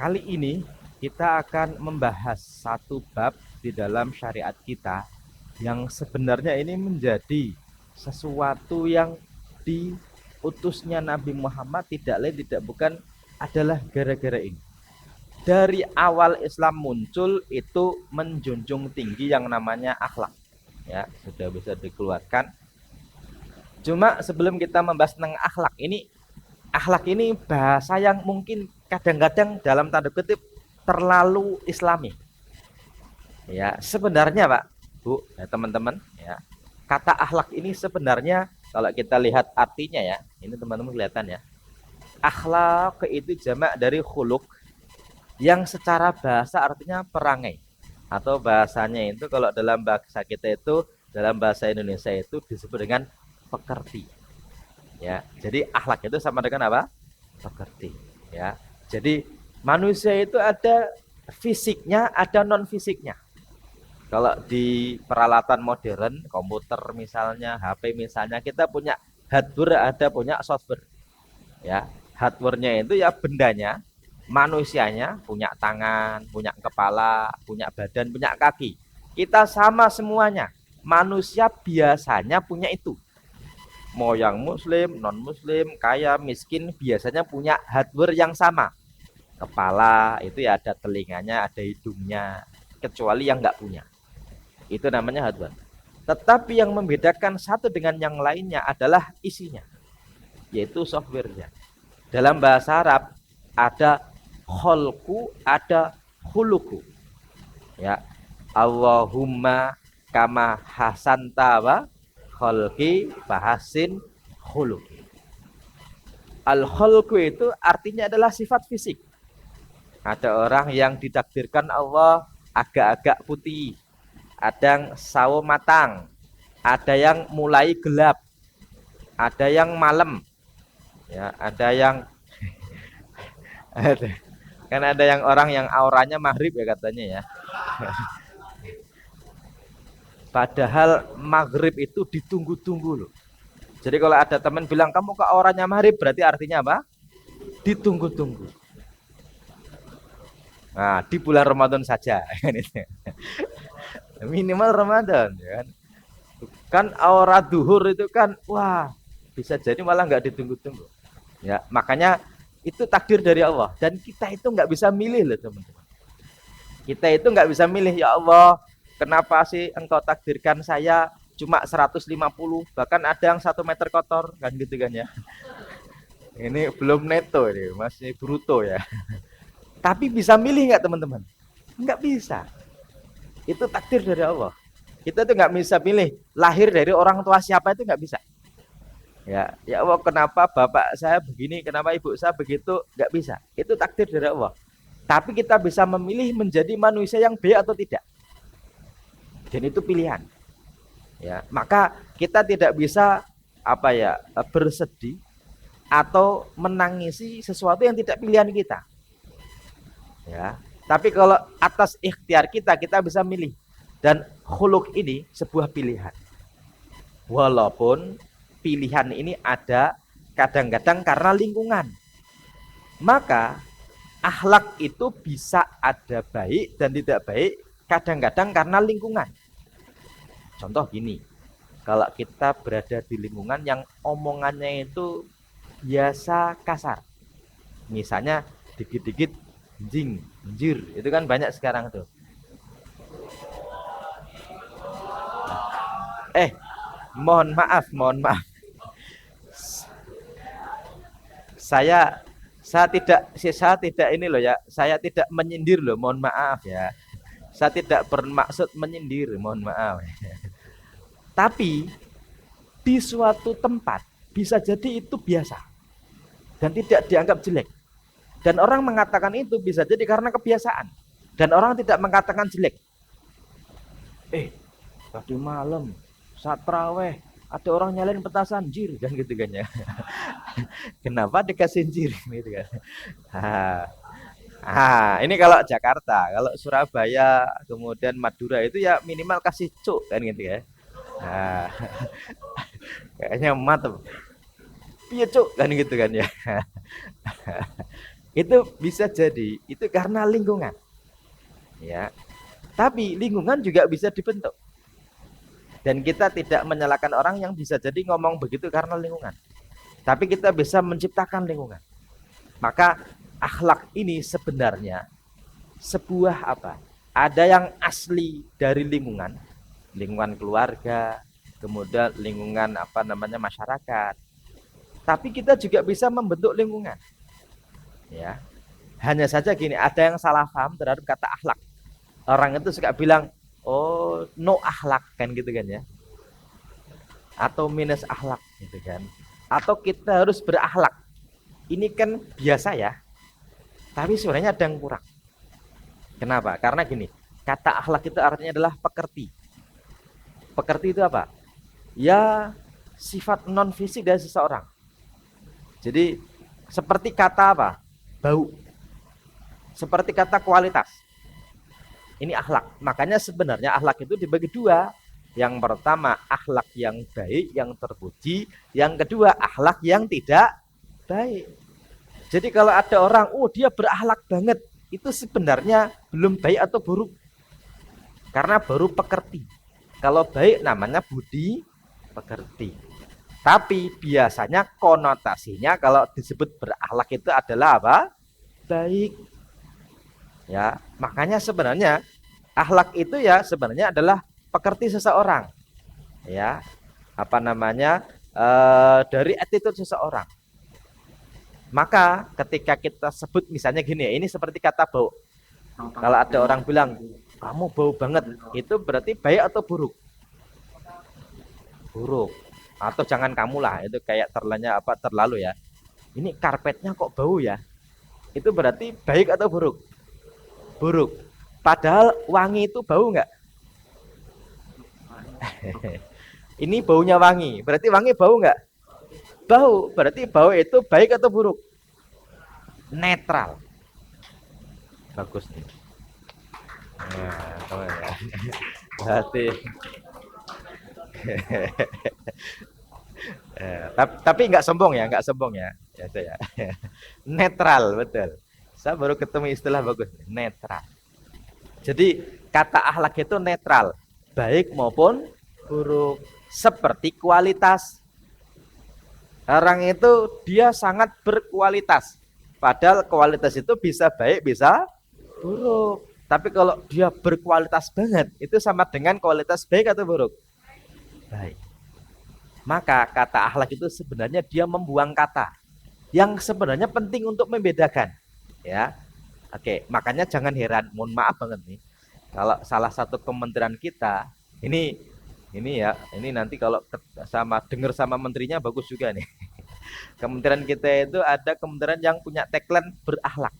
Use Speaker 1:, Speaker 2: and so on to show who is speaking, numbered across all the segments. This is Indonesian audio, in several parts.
Speaker 1: Kali ini kita akan membahas satu bab di dalam syariat kita yang sebenarnya ini menjadi sesuatu yang diutusnya Nabi Muhammad tidak lain tidak bukan adalah gara-gara ini. Dari awal Islam muncul itu menjunjung tinggi yang namanya akhlak. Ya, sudah bisa dikeluarkan. Cuma sebelum kita membahas tentang akhlak ini bahasa yang mungkin kadang-kadang dalam tanda kutip terlalu islami. Ya, sebenarnya Pak, Bu, ya, teman-teman, ya. Kata akhlak ini sebenarnya kalau kita lihat artinya ya, ini teman-teman kelihatan ya. Akhlak itu jamak dari khuluk yang secara bahasa artinya perangai. Atau bahasanya itu kalau dalam bahasa kita itu dalam bahasa Indonesia itu disebut dengan pekerti. Ya, jadi akhlak itu sama dengan apa? Pekerti. Ya, jadi manusia itu ada fisiknya, ada non fisiknya. Kalau di peralatan modern, komputer misalnya, HP misalnya, kita punya hardware, ada punya software. Ya, hardware-nya itu ya bendanya, manusianya punya tangan, punya kepala, punya badan, punya kaki. Kita sama semuanya. Manusia biasanya punya itu. Mau yang muslim, non muslim, kaya, miskin, biasanya punya hardware yang sama. Kepala itu ya ada telinganya, ada hidungnya, kecuali yang nggak punya. Itu namanya hardware. Tetapi yang membedakan satu dengan yang lainnya adalah isinya, yaitu softwarenya. Dalam bahasa Arab ada kholku, ada huluku. Ya, Allahumma kama hasanta wa kholki bahasin huluki. Al-kholku itu artinya adalah sifat fisik. Ada orang yang ditakdirkan Allah agak-agak putih, ada yang sawo matang, ada yang mulai gelap, ada yang malam, ya, ada yang kan ada yang orang yang auranya maghrib ya katanya ya. Padahal maghrib itu ditunggu-tunggu loh. Jadi kalau ada teman bilang kamu ke auranya maghrib berarti artinya apa? Ditunggu-tunggu. Nah, di bulan Ramadan saja. Minimal Ramadan ya kan. Kan aura duhur itu kan wah bisa jadi malah nggak ditunggu-tunggu. Ya, makanya itu takdir dari Allah dan kita itu nggak bisa milih loh teman-teman. Kita itu nggak bisa milih ya Allah, kenapa sih engkau takdirkan saya cuma 150, bahkan ada yang 1 meter kotor kan gitu kan ya. Ini belum neto ini, masih bruto ya. Tapi bisa milih nggak teman-teman? Nggak bisa. Itu takdir dari Allah. Kita tuh nggak bisa pilih lahir dari orang tua siapa itu nggak bisa. Ya, ya Allah kenapa bapak saya begini, kenapa ibu saya begitu, nggak bisa. Itu takdir dari Allah. Tapi kita bisa memilih menjadi manusia yang baik atau tidak. Dan itu pilihan. Ya, maka kita tidak bisa apa ya bersedih atau menangisi sesuatu yang tidak pilihan kita. Ya, tapi kalau atas ikhtiar kita, kita bisa milih. Dan khuluk ini sebuah pilihan. Walaupun pilihan ini ada kadang-kadang karena lingkungan. Maka akhlak itu bisa ada baik dan tidak baik kadang-kadang karena lingkungan. Contoh gini, kalau kita berada di lingkungan yang omongannya itu biasa kasar. Misalnya dikit-dikit jing, jir, itu kan banyak sekarang tuh. Eh, mohon maaf. Saya saya tidak ini loh ya, saya tidak menyindir loh, mohon maaf ya. Saya tidak bermaksud menyindir, mohon maaf. Tapi di suatu tempat bisa jadi itu biasa dan tidak dianggap jelek. Dan orang mengatakan itu bisa jadi karena kebiasaan. Dan orang tidak mengatakan jelek. Tadi malam saat terawih ada orang nyalain petasan jir kan gitu kan ya. Kenapa dikasih jir gitu kan. Ini kalau Jakarta, kalau Surabaya, kemudian Madura itu ya minimal kasih cuk kan gitu ya. Nah, kayaknya mantep. Piye cuk kan gitu kan ya. Itu bisa jadi itu karena lingkungan. Ya. Tapi lingkungan juga bisa dibentuk. Dan kita tidak menyalahkan orang yang bisa jadi ngomong begitu karena lingkungan. Tapi kita bisa menciptakan lingkungan. Maka akhlak ini sebenarnya sebuah apa? Ada yang asli dari lingkungan, lingkungan keluarga, kemudian lingkungan apa namanya masyarakat. Tapi kita juga bisa membentuk lingkungan. Ya. Hanya saja gini, ada yang salah paham terhadap kata akhlak. Orang itu suka bilang, "Oh, no akhlak," kan gitu kan ya. Atau minus akhlak gitu kan. Atau kita harus berakhlak. Ini kan biasa ya. Tapi sebenarnya ada yang kurang. Kenapa? Karena gini, kata akhlak itu artinya adalah pekerti. Pekerti itu apa? Ya, sifat non fisik dari seseorang. Jadi seperti kata apa? Bau. Seperti kata kualitas. Ini akhlak. Makanya sebenarnya akhlak itu dibagi dua. Yang pertama akhlak yang baik, yang terpuji. Yang kedua akhlak yang tidak baik. Jadi kalau ada orang, oh dia berakhlak banget, itu sebenarnya belum baik atau buruk. Karena baru pekerti. Kalau baik namanya budi pekerti. Tapi biasanya konotasinya kalau disebut berakhlak itu adalah apa? Baik. Ya, makanya sebenarnya akhlak itu ya sebenarnya adalah pekerti seseorang. Ya, apa namanya? Dari attitude seseorang. Maka ketika kita sebut misalnya gini, ini seperti kata bau. Kalau ada orang bilang, "Kamu bau banget." Itu berarti baik atau buruk? Buruk. Atau jangan kamu lah, itu kayak terlalu ya. Ini karpetnya kok bau ya? Itu berarti baik atau buruk? Buruk. Padahal wangi itu bau nggak? Ini baunya wangi, berarti wangi bau nggak? Bau, berarti bau itu baik atau buruk? Netral. Bagus nih. Nah, ya. Berarti tapi nggak sombong ya, nggak sombong ya. Ya saya. Netral, betul. Saya baru ketemu istilah bagus, netral. Jadi kata akhlak itu netral, baik maupun buruk. Seperti kualitas. Orang itu dia sangat berkualitas. Padahal kualitas itu bisa baik, bisa buruk. Tapi kalau dia berkualitas banget, itu sama dengan kualitas baik atau buruk? Baik. Maka kata akhlak itu sebenarnya dia membuang kata yang sebenarnya penting untuk membedakan. Ya, oke. Makanya jangan heran, mohon maaf banget nih, kalau salah satu kementerian kita ini ya, ini nanti kalau dengar sama menterinya bagus juga nih. Kementerian kita itu ada kementerian yang punya tagline berakhlak.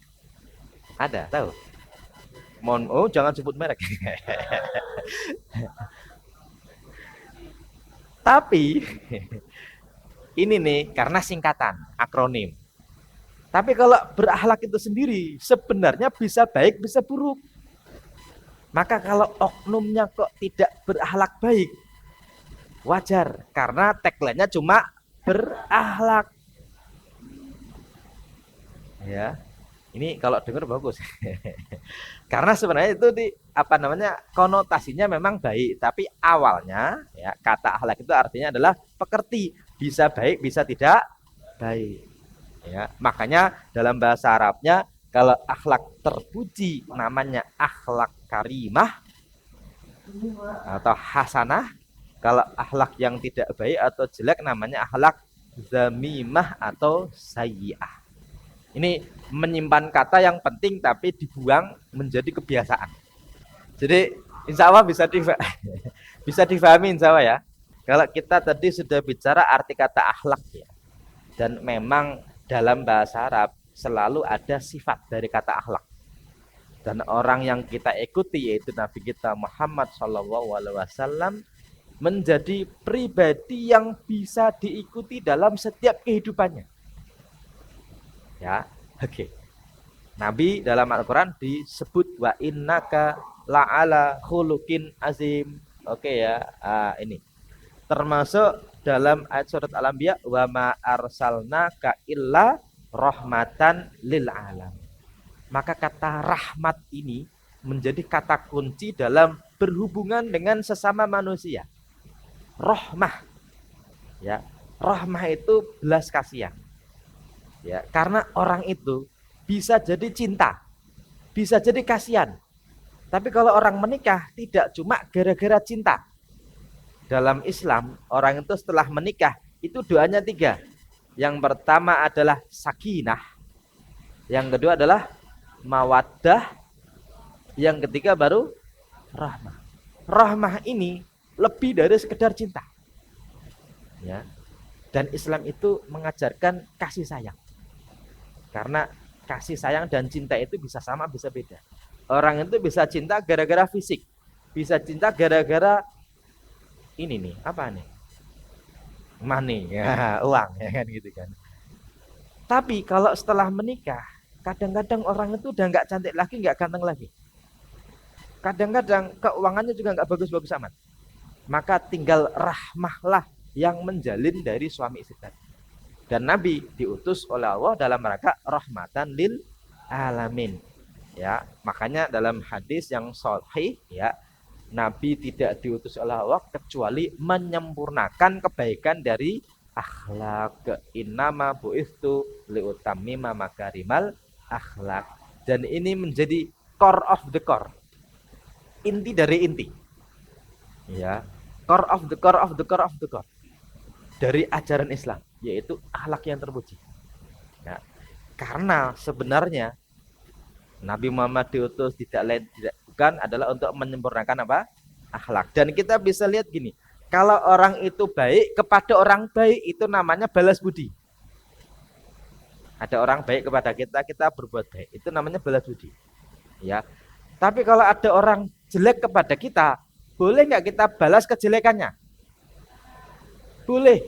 Speaker 1: Ada, tahu? Jangan sebut merek. Tapi ini nih karena singkatan, akronim. Tapi kalau berakhlak itu sendiri sebenarnya bisa baik, bisa buruk. Maka kalau oknumnya kok tidak berakhlak baik, wajar karena tagline-nya cuma berakhlak. Ya. Ini kalau dengar bagus. Karena sebenarnya itu konotasinya memang baik, tapi awalnya ya kata akhlak itu artinya adalah pekerti, bisa baik, bisa tidak baik. Ya, makanya dalam bahasa Arabnya kalau akhlak terpuji namanya akhlak karimah atau hasanah, kalau akhlak yang tidak baik atau jelek namanya akhlak zamimah atau sayyi'ah. Ini menyimpan kata yang penting tapi dibuang menjadi kebiasaan. Jadi insya Allah bisa difahami insya Allah ya. Kalau kita tadi sudah bicara arti kata akhlak ya. Dan memang dalam bahasa Arab selalu ada sifat dari kata akhlak. Dan orang yang kita ikuti yaitu Nabi kita Muhammad SAW menjadi pribadi yang bisa diikuti dalam setiap kehidupannya. Ya, oke. Nabi dalam Al-Quran disebut wa innaka la'ala khuluqin azim. Oke ya, ini termasuk dalam ayat surat Al-Anbiya wa ma arsalnaka illa rahmatan lil alam. Maka kata rahmat ini menjadi kata kunci dalam berhubungan dengan sesama manusia. Rahmah, ya, rahmah itu belas kasihan, ya, karena orang itu bisa jadi cinta, bisa jadi kasihan. Tapi kalau orang menikah tidak cuma gara-gara cinta. Dalam Islam, orang itu setelah menikah itu doanya 3. Yang pertama adalah sakinah, yang kedua adalah mawaddah, yang ketiga baru rahmah. Rahmah ini lebih dari sekedar cinta, ya. Dan Islam itu mengajarkan kasih sayang. Karena kasih sayang dan cinta itu bisa sama, bisa beda. Orang itu bisa cinta gara-gara fisik, bisa cinta gara-gara ini nih, apa nih? Money, ya, uang, ya kan gitu kan. Tapi kalau setelah menikah, kadang-kadang orang itu udah nggak cantik lagi, nggak ganteng lagi. Kadang-kadang keuangannya juga nggak bagus-bagus amat. Maka tinggal rahmahlah yang menjalin dari suami istri tadi. Dan Nabi diutus oleh Allah dalam rangka rahmatan lil alamin. Ya, makanya dalam hadis yang sahih, ya, Nabi tidak diutus oleh Allah kecuali menyempurnakan kebaikan dari akhlak. Innama bu'istu liutammima makarimal akhlak. Dan ini menjadi core of the core. Inti dari inti. Ya, core of the core of the core of the core. Dari ajaran Islam, yaitu akhlak yang terpuji. Ya, karena sebenarnya Nabi Muhammad diutus tidak lain tidak bukan adalah untuk menyempurnakan apa? Akhlak. Dan kita bisa lihat gini, kalau orang itu baik kepada orang baik itu namanya balas budi. Ada orang baik kepada kita, kita berbuat baik, itu namanya balas budi. Ya. Tapi kalau ada orang jelek kepada kita, boleh nggak kita balas kejelekannya? Boleh.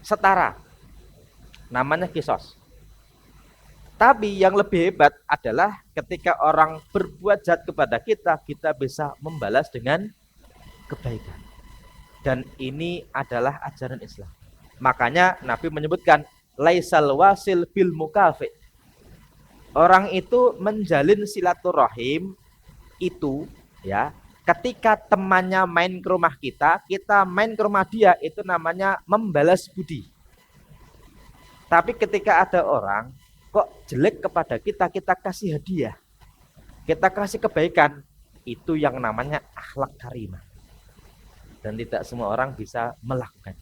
Speaker 1: Setara. Namanya kisos. Tapi yang lebih hebat adalah ketika orang berbuat jahat kepada kita, kita bisa membalas dengan kebaikan. Dan ini adalah ajaran Islam. Makanya Nabi menyebutkan laisal wasil bil mukafi. Orang itu menjalin silaturahim itu, ya, ketika temannya main ke rumah kita, kita main ke rumah dia, itu namanya membalas budi. Tapi ketika ada orang kok jelek kepada kita, kita kasih hadiah, kita kasih kebaikan, itu yang namanya akhlak karimah. Dan tidak semua orang bisa melakukan.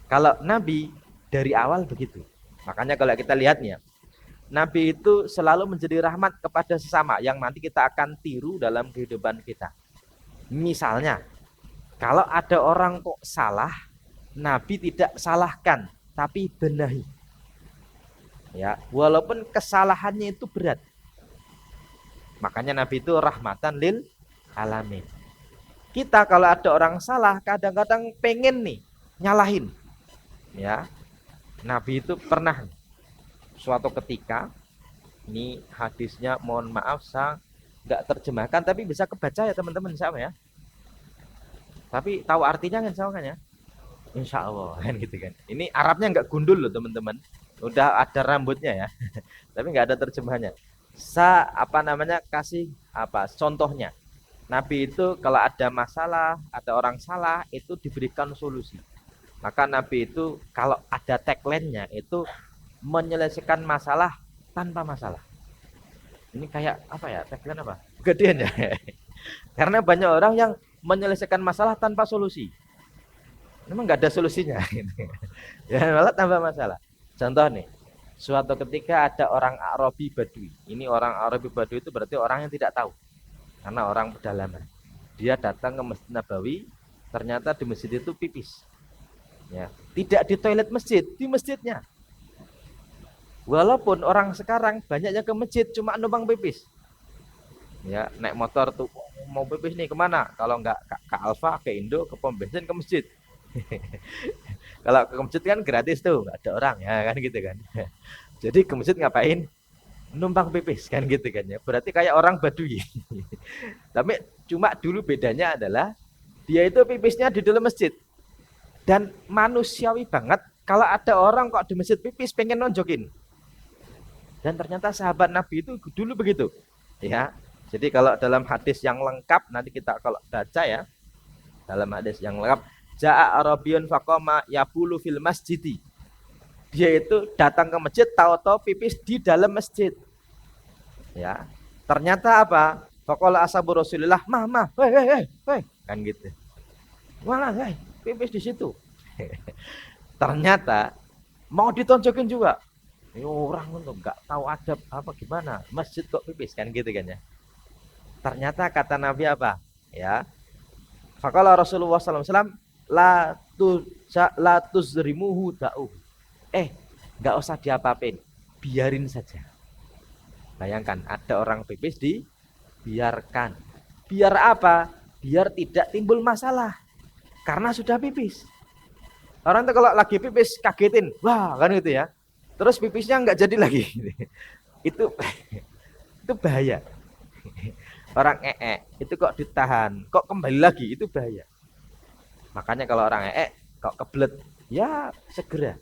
Speaker 1: Kalau Nabi dari awal begitu. Makanya kalau kita lihatnya, Nabi itu selalu menjadi rahmat kepada sesama yang nanti kita akan tiru dalam kehidupan kita. Misalnya, kalau ada orang kok salah, Nabi tidak salahkan, tapi benahi. Ya, walaupun kesalahannya itu berat. Makanya Nabi itu rahmatan lil alamin. Kita kalau ada orang salah, kadang-kadang pengen nih nyalahin. Ya. Nabi itu pernah suatu ketika, ini hadisnya mohon maaf saya nggak terjemahkan, tapi bisa kebaca ya teman-teman, sama ya. Tapi tahu artinya kan ya? Insya Allah kan gitu kan. Ini Arabnya nggak gundul loh teman-teman. Udah ada rambutnya ya. Tapi nggak ada terjemahannya. Kasih contohnya. Nabi itu kalau ada masalah, ada orang salah, itu diberikan solusi. Maka Nabi itu kalau ada tagline-nya itu menyelesaikan masalah tanpa masalah. Ini kayak apa ya? Tagline apa? Gedean ya. Karena banyak orang yang menyelesaikan masalah tanpa solusi. Memang nggak ada solusinya. Ya malah tambah masalah. Contoh nih, suatu ketika ada orang Arabi Badui. Ini orang Arabi Badui itu berarti orang yang tidak tahu. Karena orang pedalaman. Dia datang ke Masjid Nabawi, ternyata di masjid itu pipis. Ya, tidak di toilet masjid, di masjidnya. Walaupun orang sekarang banyak yang ke masjid cuma numpang pipis. Ya, naik motor tuh mau pipis nih kemana? Kalau nggak ke Alfa, ke Indo, ke pom bensin, ke masjid. Kalau ke masjid kan gratis tuh, nggak ada orang ya kan gitu kan. Jadi ke masjid ngapain? Numpang pipis kan gitu kan ya. Berarti kayak orang Badui. Tapi cuma dulu bedanya adalah dia itu pipisnya di dalam masjid. Dan manusiawi banget kalau ada orang kok di masjid pipis pengen nonjokin. Dan ternyata sahabat Nabi itu dulu begitu. Ya. Jadi kalau dalam hadis yang lengkap nanti kita kalau baca ya, dalam hadis yang lengkap, Ja'a Arabiyun faqama yabulu fil masjidi. Dia itu datang ke masjid tahu-tahu pipis di dalam masjid. Ya. Ternyata apa? Faqala ashabu Rasulillah, "Mah, weh." Kan gitu. Malah, pipis di situ. Ternyata mau ditonjokin juga. Ini orang untuk nggak tahu adab apa gimana, masjid kok pipis kan gitu kan ya. Ternyata kata Nabi apa? Ya. Faqala Rasulullah sallallahu alaihi wasallam la tuzrimuhu da'u. Nggak usah diapa-apain, biarin saja. Bayangkan ada orang pipis dibiarkan. Biar apa? Biar tidak timbul masalah. Karena sudah pipis. Orang tuh kalau lagi pipis kagetin, wah kan gitu ya. Terus pipisnya nggak jadi lagi. itu itu bahaya. Orang itu kok ditahan, kok kembali lagi, itu bahaya. Makanya kalau orang kok kebelet, ya segera.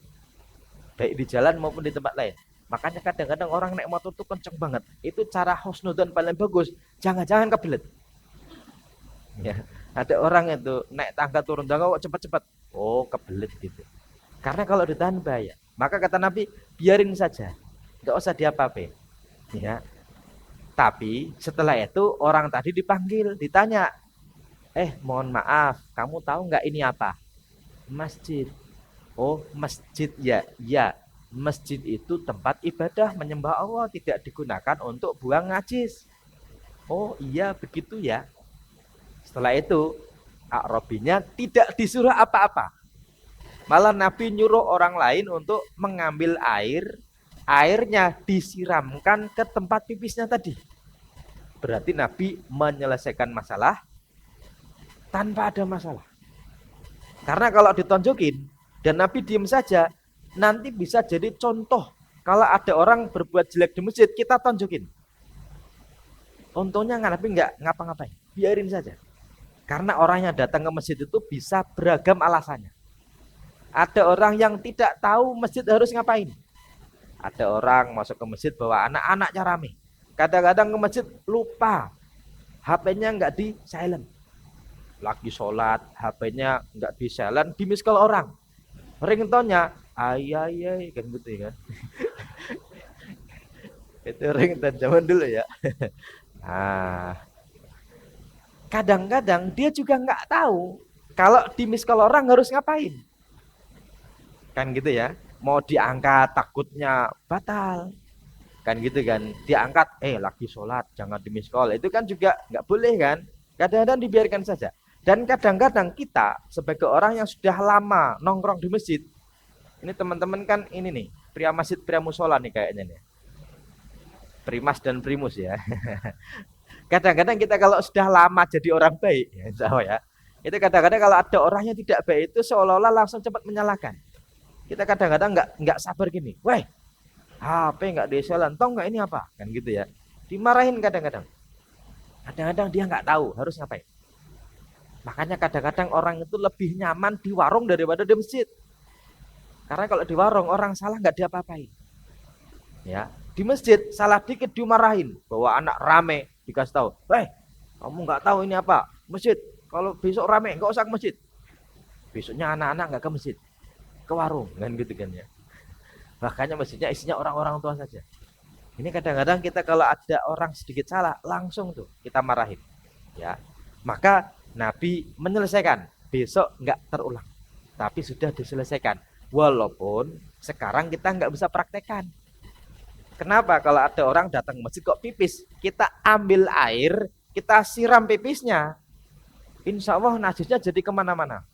Speaker 1: Baik di jalan maupun di tempat lain. Makanya kadang-kadang orang naik motor tuh kenceng banget. Itu cara husnudzon paling bagus. Jangan-jangan kebelet. Ya, ada orang itu naik tangga turun tangga kok cepat-cepat. Oh, kebelet gitu. Karena kalau ditahan bahaya. Maka kata Nabi, biarin saja. Enggak usah diapa-apain. Ya. Tapi setelah itu orang tadi dipanggil, ditanya, mohon maaf, kamu tahu nggak ini apa? Masjid. Oh, masjid ya. Ya, masjid itu tempat ibadah menyembah Allah, tidak digunakan untuk buang najis. Oh iya, begitu ya. Setelah itu Arabinya tidak disuruh apa-apa. Malah Nabi nyuruh orang lain untuk mengambil air, airnya disiramkan ke tempat pipisnya tadi. Berarti Nabi menyelesaikan masalah tanpa ada masalah. Karena kalau ditonjokin dan Nabi diem saja, nanti bisa jadi contoh. Kalau ada orang berbuat jelek di masjid, kita tonjokin. Untungnya Nabi nggak ngapa-ngapain, biarin saja. Karena orang yang datang ke masjid itu bisa beragam alasannya. Ada orang yang tidak tahu masjid harus ngapain. Ada orang masuk ke masjid bawa anak-anaknya rame. Kadang-kadang ke masjid lupa, HP-nya nggak di silent. Lagi sholat, HP-nya nggak di silent, di miss call orang. Ringtone-nya ayai kan gitu ya kan. Itu ringtone zaman dulu ya. Nah, kadang-kadang dia juga nggak tahu kalau di miss call orang harus ngapain. Kan gitu ya. Mau diangkat takutnya batal. Kan gitu kan. Diangkat, lagi sholat, jangan di miss call. Itu kan juga nggak boleh kan. Kadang-kadang dibiarkan saja. Dan kadang-kadang kita sebagai orang yang sudah lama nongkrong di masjid. Ini teman-teman kan ini nih, pria masjid, pria musola nih kayaknya nih. Primas dan primus ya. Kadang-kadang kita kalau sudah lama jadi orang baik, ya, itu kadang-kadang kalau ada orang yang tidak baik itu seolah-olah langsung cepat menyalahkan. Kita kadang-kadang nggak sabar gini, weh, HP nggak diselan, tau nggak ini apa, kan gitu ya. Dimarahin kadang-kadang. Kadang-kadang dia nggak tahu harus ngapain. Makanya kadang-kadang orang itu lebih nyaman di warung daripada di masjid. Karena kalau di warung orang salah nggak diapa-apain. Ya, di masjid salah dikit dimarahin, bawa anak rame dikasih tahu, kamu nggak tahu ini apa masjid, kalau besok rame nggak usah ke masjid. Besoknya anak-anak nggak ke masjid, ke warung kan gitu kan ya. Makanya masjidnya isinya orang-orang tua saja. Ini kadang-kadang kita kalau ada orang sedikit salah langsung tuh kita marahin ya. Maka Nabi menyelesaikan, besok nggak terulang, tapi sudah diselesaikan. Walaupun sekarang kita nggak bisa praktekkan. Kenapa? Kalau ada orang datang ke masjid kok pipis, kita ambil air, kita siram pipisnya, insya Allah najisnya jadi kemana-mana.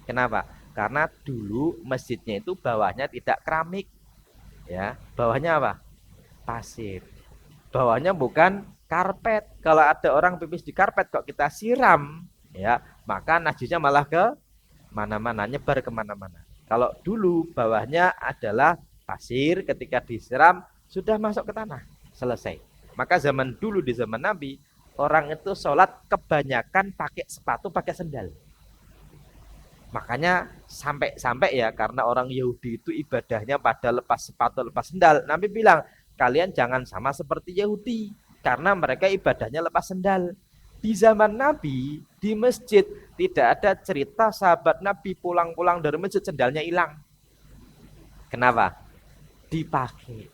Speaker 1: Kenapa? Karena dulu masjidnya itu bawahnya tidak keramik, ya, bawahnya apa? Pasir. Bawahnya bukan karpet. Kalau ada orang pipis di karpet kok kita siram, ya, maka najisnya malah ke mana-mana, nyebar kemana-mana. Kalau dulu bawahnya adalah pasir, ketika disiram sudah masuk ke tanah, selesai. Maka zaman dulu di zaman Nabi, orang itu sholat kebanyakan pakai sepatu, pakai sendal. Makanya sampai ya, karena orang Yahudi itu ibadahnya pada lepas sepatu, lepas sendal. Nabi bilang, kalian jangan sama seperti Yahudi, karena mereka ibadahnya lepas sendal. Di zaman Nabi, di masjid tidak ada cerita sahabat Nabi pulang-pulang dari masjid sendalnya hilang. Kenapa? Dipakai.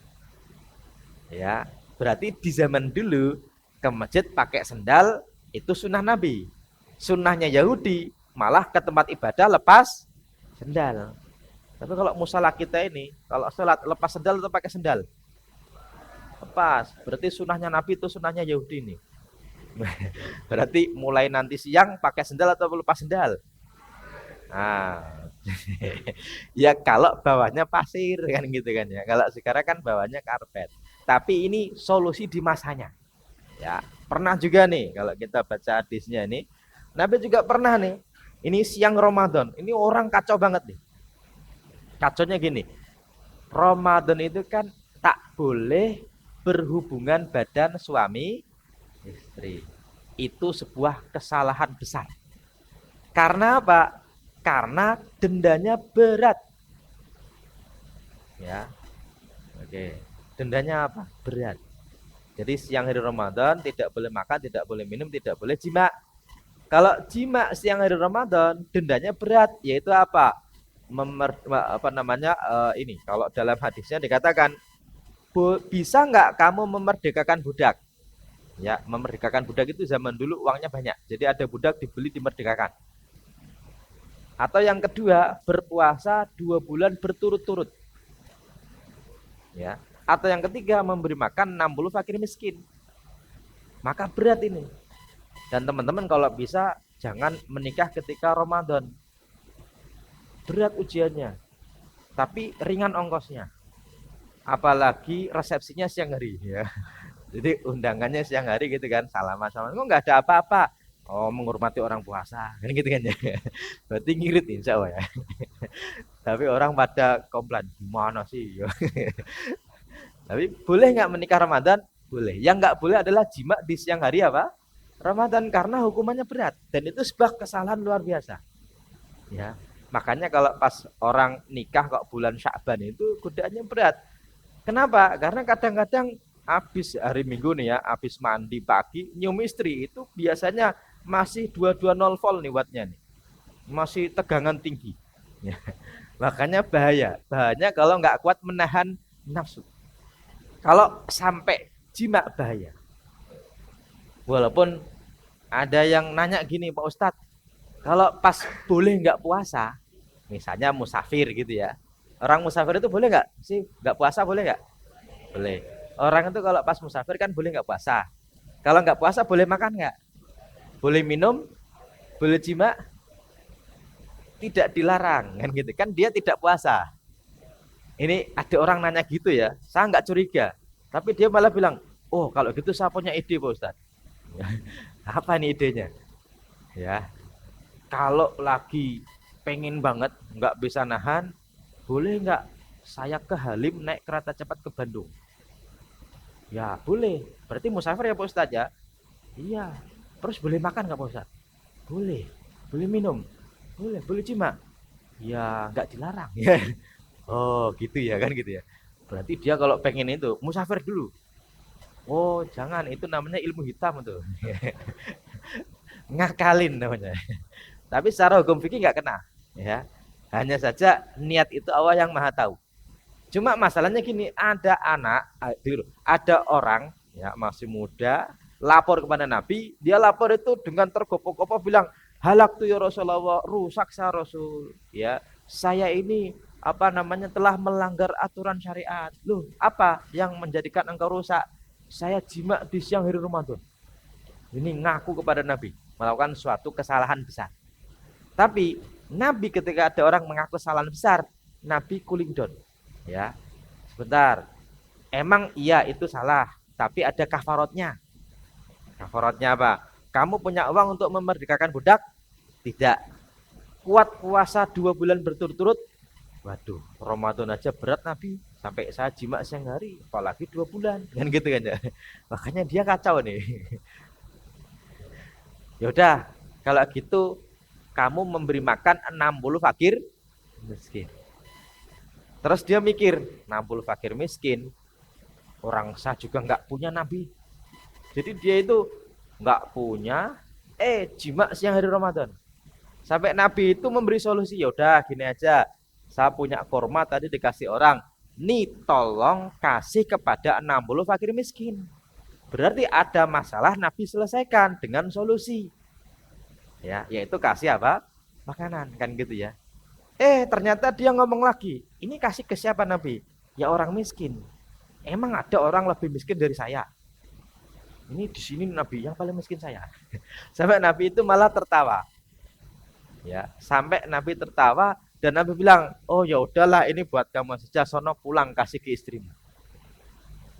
Speaker 1: Ya, berarti di zaman dulu ke masjid pakai sendal itu sunnah Nabi. Sunnahnya Yahudi malah ke tempat ibadah lepas sendal. Tapi kalau musalah kita ini, kalau sholat lepas sendal atau pakai sendal? Lepas. Berarti sunnahnya Nabi itu sunnahnya Yahudi ini. Berarti mulai nanti siang pakai sendal atau lepas sendal? Nah, ya kalau bawahnya pasir kan gitu kan ya. Kalau sekarang kan bawahnya karpet. Tapi ini solusi di masanya. Ya, pernah juga nih kalau kita baca hadisnya ini, Nabi juga pernah nih. Ini siang Ramadan. Ini orang kacau banget nih. Kacaunya gini. Ramadan itu kan tak boleh berhubungan badan suami istri. Itu sebuah kesalahan besar. Karena apa? Karena dendanya berat. Ya. Oke. Dendanya apa? Berat. Jadi siang hari Ramadan tidak boleh makan, tidak boleh minum, tidak boleh jima. Kalau jima siang hari Ramadan, dendanya berat, yaitu apa? Ini kalau dalam hadisnya dikatakan bisa nggak kamu memerdekakan budak? Ya, memerdekakan budak itu zaman dulu uangnya banyak. Jadi ada budak dibeli dimerdekakan. Atau yang kedua, berpuasa 2 bulan berturut-turut. Ya. Atau yang ketiga, memberi makan 60 fakir miskin. Maka berat ini. Dan teman-teman kalau bisa jangan menikah ketika Ramadan. Berat ujiannya. Tapi ringan ongkosnya. Apalagi resepsinya siang hari ya. Jadi undangannya siang hari gitu kan, salaman-salaman. Kok nggak ada apa-apa? Oh, menghormati orang puasa. Kan gitu kan ya. Berarti ngirit insya Allah ya. Tapi orang pada komplain, gimana sih? Tapi boleh nggak menikah Ramadan? Boleh. Yang nggak boleh adalah jima di siang hari apa? Ramadan, karena hukumannya berat. Dan itu sebuah kesalahan luar biasa. Ya. Makanya kalau pas orang nikah kok bulan Sya'ban itu godaannya berat. Kenapa? Karena kadang-kadang habis hari Minggu nih ya, habis mandi pagi, nyium istri itu biasanya masih 220 volt nih wattnya nih. Masih tegangan tinggi. Ya. Makanya bahaya. Bahayanya kalau nggak kuat menahan nafsu. Kalau sampai jima bahaya. Walaupun ada yang nanya gini, Pak Ustadz, kalau pas boleh nggak puasa, misalnya musafir gitu ya. Orang musafir itu boleh nggak sih? Nggak puasa boleh nggak? Boleh. Orang itu kalau pas musafir kan boleh nggak puasa. Kalau nggak puasa boleh makan nggak? Boleh minum? Boleh jima? Tidak dilarang kan gitu. Kan dia tidak puasa. Ini ada orang nanya gitu ya. Saya nggak curiga. Tapi dia malah bilang, oh kalau gitu saya punya ide Pak Ustadz. Apa nih idenya? Ya, kalau lagi pengen banget nggak bisa nahan, boleh nggak saya ke Halim naik kereta cepat ke Bandung? Ya boleh. Berarti musafir ya Pak Ustadz ya? Iya. Terus boleh makan nggak Pak Ustadz? Boleh. Boleh minum? Boleh. Boleh cima? Ya nggak dilarang. Oh gitu ya kan gitu ya. Berarti dia kalau pengen itu musafir dulu. Oh jangan, itu namanya ilmu hitam tuh. Ngakalin namanya. Tapi secara hukum fikih nggak kena, ya. Hanya saja niat itu Allah yang maha tahu. Cuma masalahnya gini, ada anak, ada orang ya masih muda lapor kepada Nabi, dia lapor itu dengan tergopoh-gopoh bilang, halak tuh ya Rasulullah, rusak saya Rasul, ya. Saya ini telah melanggar aturan syariat. Loh, apa yang menjadikan engkau rusak? Saya jima di siang hari Ramadan. Ini ngaku kepada Nabi melakukan suatu kesalahan besar. Tapi Nabi ketika ada orang mengaku kesalahan besar, Nabi cooling down. Ya, sebentar. Emang iya itu salah, tapi ada kafarotnya. Kafarotnya apa? Kamu punya uang untuk memerdekakan budak? Tidak. Kuat puasa 2 bulan berturut-turut? Waduh, Ramadan aja berat Nabi. Sampai saya jima siang hari, apalagi 2 bulan. Kan gitu kan ya. Makanya dia kacau nih. Yaudah, kalau gitu kamu memberi makan 60 fakir miskin. Terus dia mikir, 60 fakir miskin, Orang sah juga nggak punya nabi. Jadi dia itu nggak punya, jima siang hari Ramadan. Sampai Nabi itu memberi solusi, ya udah gini aja. Saya punya kurma tadi dikasih orang. Nih tolong kasih kepada 60 fakir miskin. Berarti ada masalah Nabi selesaikan dengan solusi. Ya, yaitu kasih apa? Makanan kan gitu ya. Ternyata dia ngomong lagi. Ini kasih ke siapa Nabi? Ya orang miskin. Emang ada orang lebih miskin dari saya? Ini di sini Nabi yang paling miskin saya. Sampai Nabi itu malah tertawa. Ya, sampai Nabi tertawa dan Nabi bilang, "Oh ya udahlah ini buat kamu saja, sono pulang kasih ke istrimu."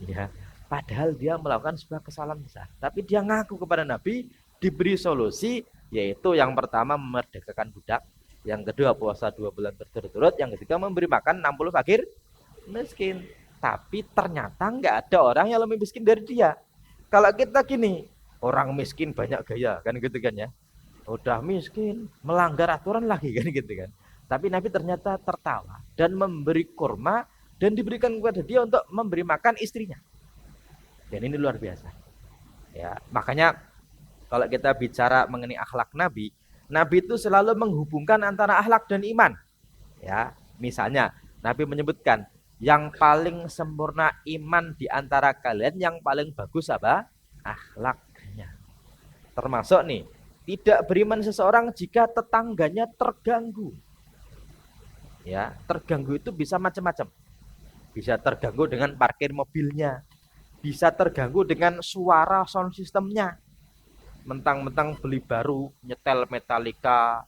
Speaker 1: Ya, padahal dia melakukan sebuah kesalahan besar. Tapi dia ngaku kepada Nabi, diberi solusi, yaitu yang pertama memerdekakan budak, yang kedua puasa 2 bulan berturut-turut, yang ketiga memberi makan 60 fakir miskin. Tapi ternyata nggak ada orang yang lebih miskin dari dia. Kalau kita gini, orang miskin banyak gaya, kan gitu kan ya. Udah miskin, melanggar aturan lagi kan gitu kan. Tapi Nabi ternyata tertawa dan memberi kurma dan diberikan kepada dia untuk memberi makan istrinya. Dan ini luar biasa. Ya, makanya kalau kita bicara mengenai akhlak Nabi, Nabi itu selalu menghubungkan antara akhlak dan iman. Ya, misalnya Nabi menyebutkan yang paling sempurna iman di antara kalian, yang paling bagus apa? Akhlaknya. Termasuk nih, tidak beriman seseorang jika tetangganya terganggu. Ya, terganggu itu bisa macam-macam. Bisa terganggu dengan parkir mobilnya, bisa terganggu dengan suara sound systemnya. Mentang-mentang beli baru, nyetel Metallica,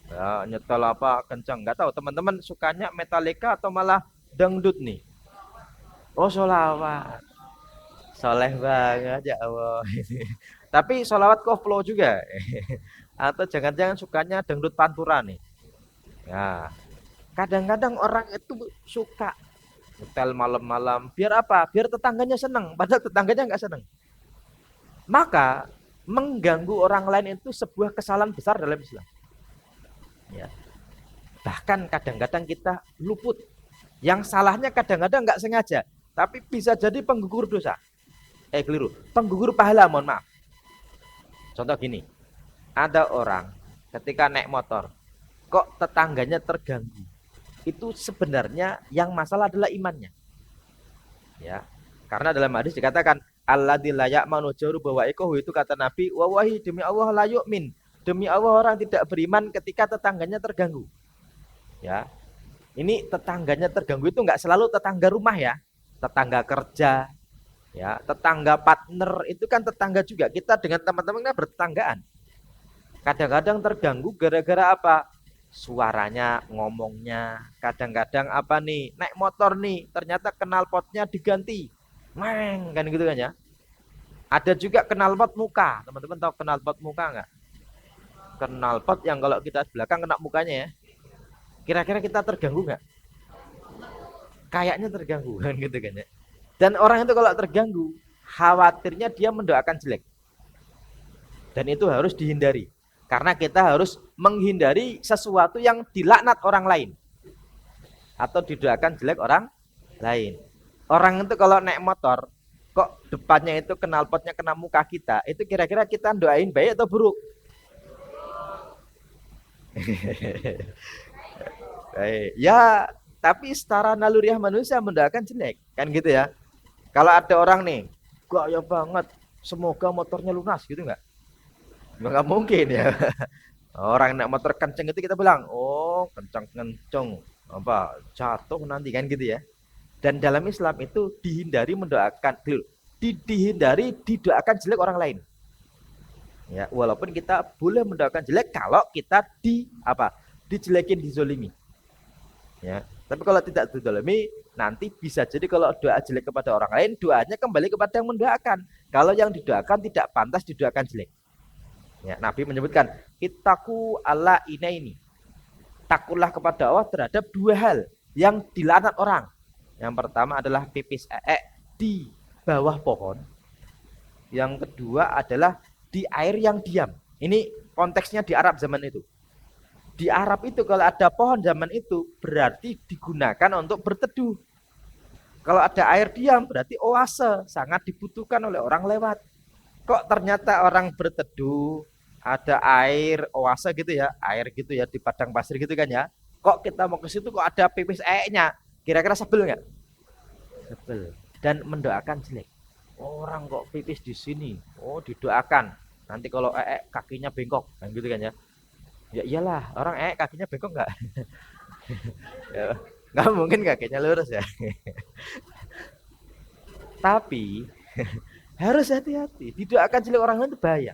Speaker 1: ya, nyetel apa kencang, nggak tahu teman-teman sukanya Metallica atau malah dangdut nih. Oh sholawat, soleh banget ya Allah. Tapi sholawat koplo juga. Atau jangan-jangan sukanya dangdut pantura nih. Ya, kadang-kadang orang itu suka nyetel malam-malam. Biar apa? Biar tetangganya seneng. Padahal tetangganya nggak seneng. Maka mengganggu orang lain itu sebuah kesalahan besar dalam Islam. Ya. Bahkan kadang-kadang kita luput. Yang salahnya kadang-kadang nggak sengaja, tapi bisa jadi penggugur dosa. Keliru. Penggugur pahala, mohon maaf. Contoh gini, ada orang ketika naik motor, kok tetangganya terganggu. Itu sebenarnya yang masalah adalah imannya. Ya, karena dalam hadis dikatakan alladzi la ya'manu jaru bawa'iqahu, itu kata Nabi, wallahi demi Allah la yu'min. Demi Allah orang tidak beriman ketika tetangganya terganggu. Ya. Ini tetangganya terganggu itu enggak selalu tetangga rumah ya. Tetangga kerja, ya, tetangga partner itu kan tetangga juga. Kita dengan teman-teman kan bertetanggaan. Kadang-kadang terganggu gara-gara apa? Suaranya, ngomongnya. Kadang-kadang apa nih? Naik motor nih, ternyata knalpotnya diganti. Meng, kan gitu kan ya. Ada juga knalpot muka. Teman-teman tahu knalpot muka enggak? Knalpot yang kalau kita belakang kena mukanya ya. Kira-kira kita terganggu enggak? Kayaknya terganggu kan gitu kan ya. Dan orang itu kalau terganggu, khawatirnya dia mendoakan jelek. Dan itu harus dihindari. Karena kita harus menghindari sesuatu yang dilaknat orang lain. Atau didoakan jelek orang lain. Orang itu kalau naik motor, kok depannya itu knalpotnya kena muka kita, itu kira-kira kita doain baik atau buruk? Baik. Ya, tapi secara naluriah manusia mendoakan jelek. Kan gitu ya. Kalau ada orang nih, gaya banget, semoga motornya lunas gitu enggak? Enggak mungkin ya. Orang naik motor kenceng itu kita bilang, oh kenceng-kenceng, apa jatuh nanti kan gitu ya. Dan dalam Islam itu dihindari mendoakan, dihindari didoakan jelek orang lain. Ya, walaupun kita boleh mendoakan jelek kalau kita dijelekin, dizolimi. Ya, tapi kalau tidak dizolimi, nanti bisa jadi kalau doa jelek kepada orang lain, doanya kembali kepada yang mendoakan. Kalau yang didoakan tidak pantas didoakan jelek. Ya, Nabi menyebutkan, ittaqu alla inaini. Takutlah kepada Allah terhadap dua hal yang dilaknat orang. Yang pertama adalah pipis di bawah pohon. Yang kedua adalah di air yang diam. Ini konteksnya di Arab zaman itu. Di Arab itu kalau ada pohon zaman itu berarti digunakan untuk berteduh. Kalau ada air diam berarti oase, sangat dibutuhkan oleh orang lewat. Kok ternyata orang berteduh, ada air oase gitu ya, air gitu ya di padang pasir gitu kan ya. Kok kita mau ke situ kok ada pipis nya? Kira-kira sebel nggak? Sebel. Dan mendoakan jelek. Orang kok pipis di sini. Oh, didoakan. Nanti kalau kakinya bengkok, kan gitu kan ya. Ya iyalah, orang kakinya bengkok nggak? Ya, nggak mungkin kakinya lurus ya. Tapi harus hati-hati. Didoakan jelek orang lain itu bahaya.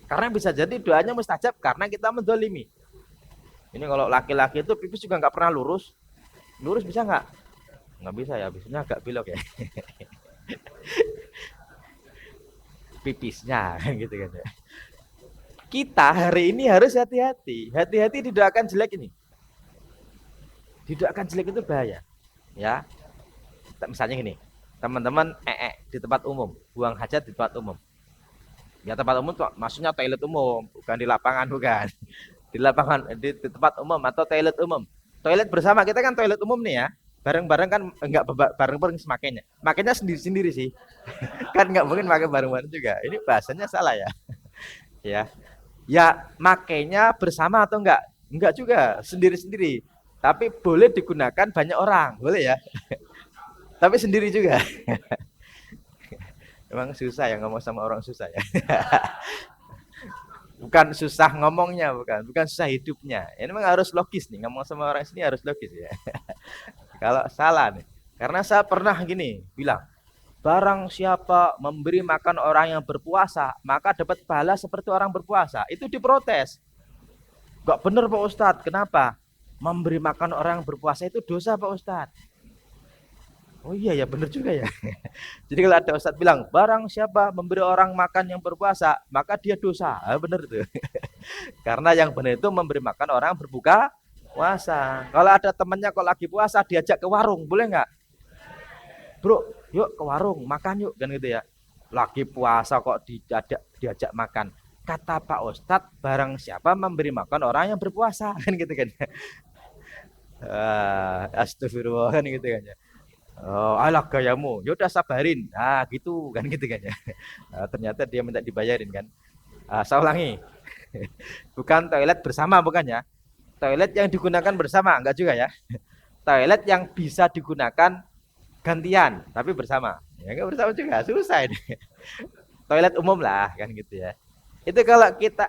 Speaker 1: Karena bisa jadi doanya mustajab karena kita mendolimi. Ini kalau laki-laki itu pipis juga nggak pernah lurus. Lurus bisa nggak? Nggak bisa ya, biasanya agak belok ya. Pipisnya gitu kan ya. Kita hari ini harus hati-hati. Hati-hati didoakan jelek ini. Didoakan jelek itu bahaya. Ya. Misalnya gini, teman-teman di tempat umum, buang hajat di tempat umum. Ya tempat umum maksudnya toilet umum, bukan di lapangan, bukan. Di lapangan, di tempat umum atau toilet umum. Toilet bersama, kita kan toilet umum nih ya. Bareng-bareng kan enggak bareng-bareng semakainya. Makanya sendiri-sendiri sih. Kan enggak mungkin pakai bareng-bareng juga. Ini bahasanya salah ya. Ya. Ya, makainya bersama atau enggak? Enggak juga, sendiri-sendiri. Tapi boleh digunakan banyak orang, boleh ya. Tapi sendiri juga. Emang susah ya ngomong sama orang susah ya. Bukan susah ngomongnya, bukan susah hidupnya. Ini memang harus logis nih, ngomong sama orang sini harus logis ya. Kalau salah nih, karena saya pernah gini bilang, barang siapa memberi makan orang yang berpuasa, maka dapat pahala seperti orang berpuasa. Itu diprotes. Gak bener Pak Ustadz, kenapa? Memberi makan orang yang berpuasa itu dosa Pak Ustadz. Oh iya ya bener juga ya. Jadi kalau ada Ustadz bilang, barang siapa memberi orang makan yang berpuasa, maka dia dosa. Bener tuh. Karena yang benar itu memberi makan orang berbuka puasa. Kalau ada temannya kok lagi puasa, diajak ke warung, boleh nggak? Bro, yuk ke warung, makan yuk, kan gitu ya. Lagi puasa kok diajak makan. Kata Pak Ustadz, barang siapa memberi makan orang yang berpuasa, kan gitu kan. Astagfirullah, kan gitu kan ya. Oh, alah gayamu, ya udah sabarin. Nah, gitu kan gitu kan ya. Nah, ternyata dia minta dibayarin kan. Saya ulangi. Bukan toilet bersama bukan ya. Toilet yang digunakan bersama enggak juga ya. Toilet yang bisa digunakan gantian tapi bersama. Ya enggak bersama juga, susah ini. Toilet umum lah kan gitu ya. Itu kalau kita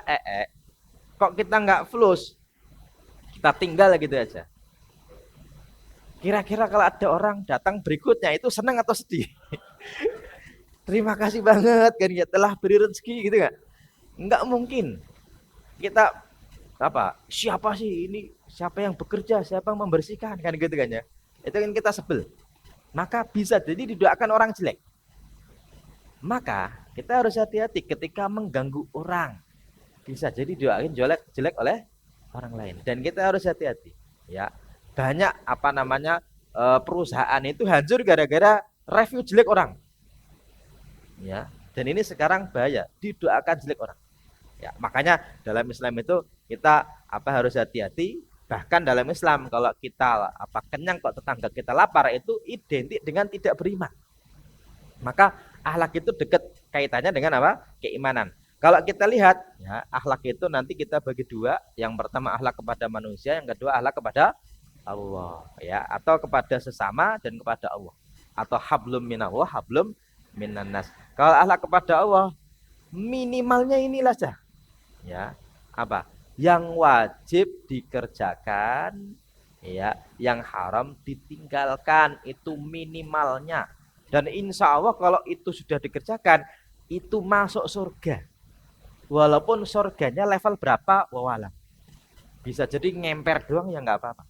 Speaker 1: kok kita enggak flush, kita tinggal gitu aja. Kira-kira kalau ada orang datang berikutnya itu senang atau sedih? Terima kasih banget kan ya telah beri rezeki gitu nggak? Nggak mungkin. Kita apa? Siapa sih ini? Siapa yang bekerja? Siapa yang membersihkan kan gitu kan ya? Itu kan kita sebel. Maka bisa jadi didoakan orang jelek. Maka kita harus hati-hati ketika mengganggu orang. Bisa jadi doain jelek oleh orang lain. Dan kita harus hati-hati. Ya, banyak apa namanya perusahaan itu hancur gara-gara review jelek orang. Ya, dan ini sekarang bahaya, didoakan jelek orang. Ya, makanya dalam Islam itu kita apa harus hati-hati. Bahkan dalam Islam kalau kita apa kenyang kok tetangga kita lapar itu identik dengan tidak beriman. Maka akhlak itu dekat kaitannya dengan apa? Keimanan. Kalau kita lihat ya, akhlak itu nanti kita bagi dua. Yang pertama akhlak kepada manusia, yang kedua akhlak kepada Allah ya, atau kepada sesama dan kepada Allah. Atau hablum minallah, hablum minannas. Kalau akhlak kepada Allah minimalnya inilah saja. Ya, apa? Yang wajib dikerjakan ya, yang haram ditinggalkan, itu minimalnya. Dan insya Allah kalau itu sudah dikerjakan, itu masuk surga. Walaupun surganya level berapa, wawalam. Bisa jadi ngemper doang ya nggak apa-apa.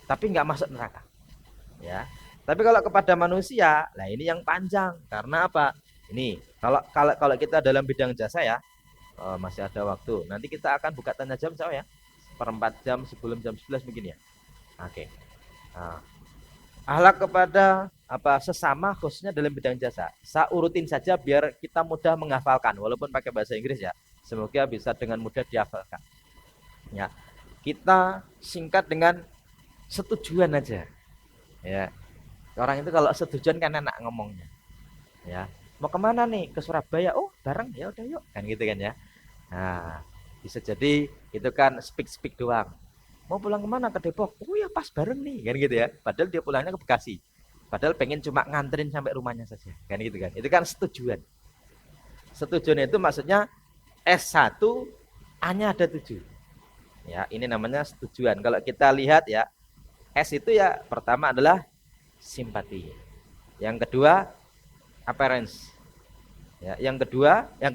Speaker 1: Tapi nggak masuk neraka. Ya. Tapi kalau kepada manusia, nah ini yang panjang. Karena apa? Ini kalau kita dalam bidang jasa ya, masih ada waktu. Nanti kita akan buka tanya jam ya. Per 4 jam sebelum jam 11 mungkin ya. Oke. Nah, akhlak kepada apa sesama khususnya dalam bidang jasa. Saya urutin saja biar kita mudah menghafalkan walaupun pakai bahasa Inggris ya. Semoga bisa dengan mudah dihafalkan. Ya. Kita singkat dengan setujuan aja. Ya. Orang itu kalau setujuan kan enak ngomongnya, ya. Mau kemana nih? Ke Surabaya. Oh, bareng ya udah yuk. Kan gitu kan ya. Nah, bisa jadi itu kan speak doang. Mau pulang kemana? Ke Depok. Oh ya pas bareng nih, kan gitu ya. Padahal dia pulangnya ke Bekasi. Padahal pengen cuma nganterin sampai rumahnya saja, kan gitu kan. Itu kan setujuan. Setujuan itu maksudnya S1 A-nya ada 7. Ya, ini namanya setujuan. Kalau kita lihat ya, S itu ya pertama adalah simpati. Yang kedua appearance. Ya, yang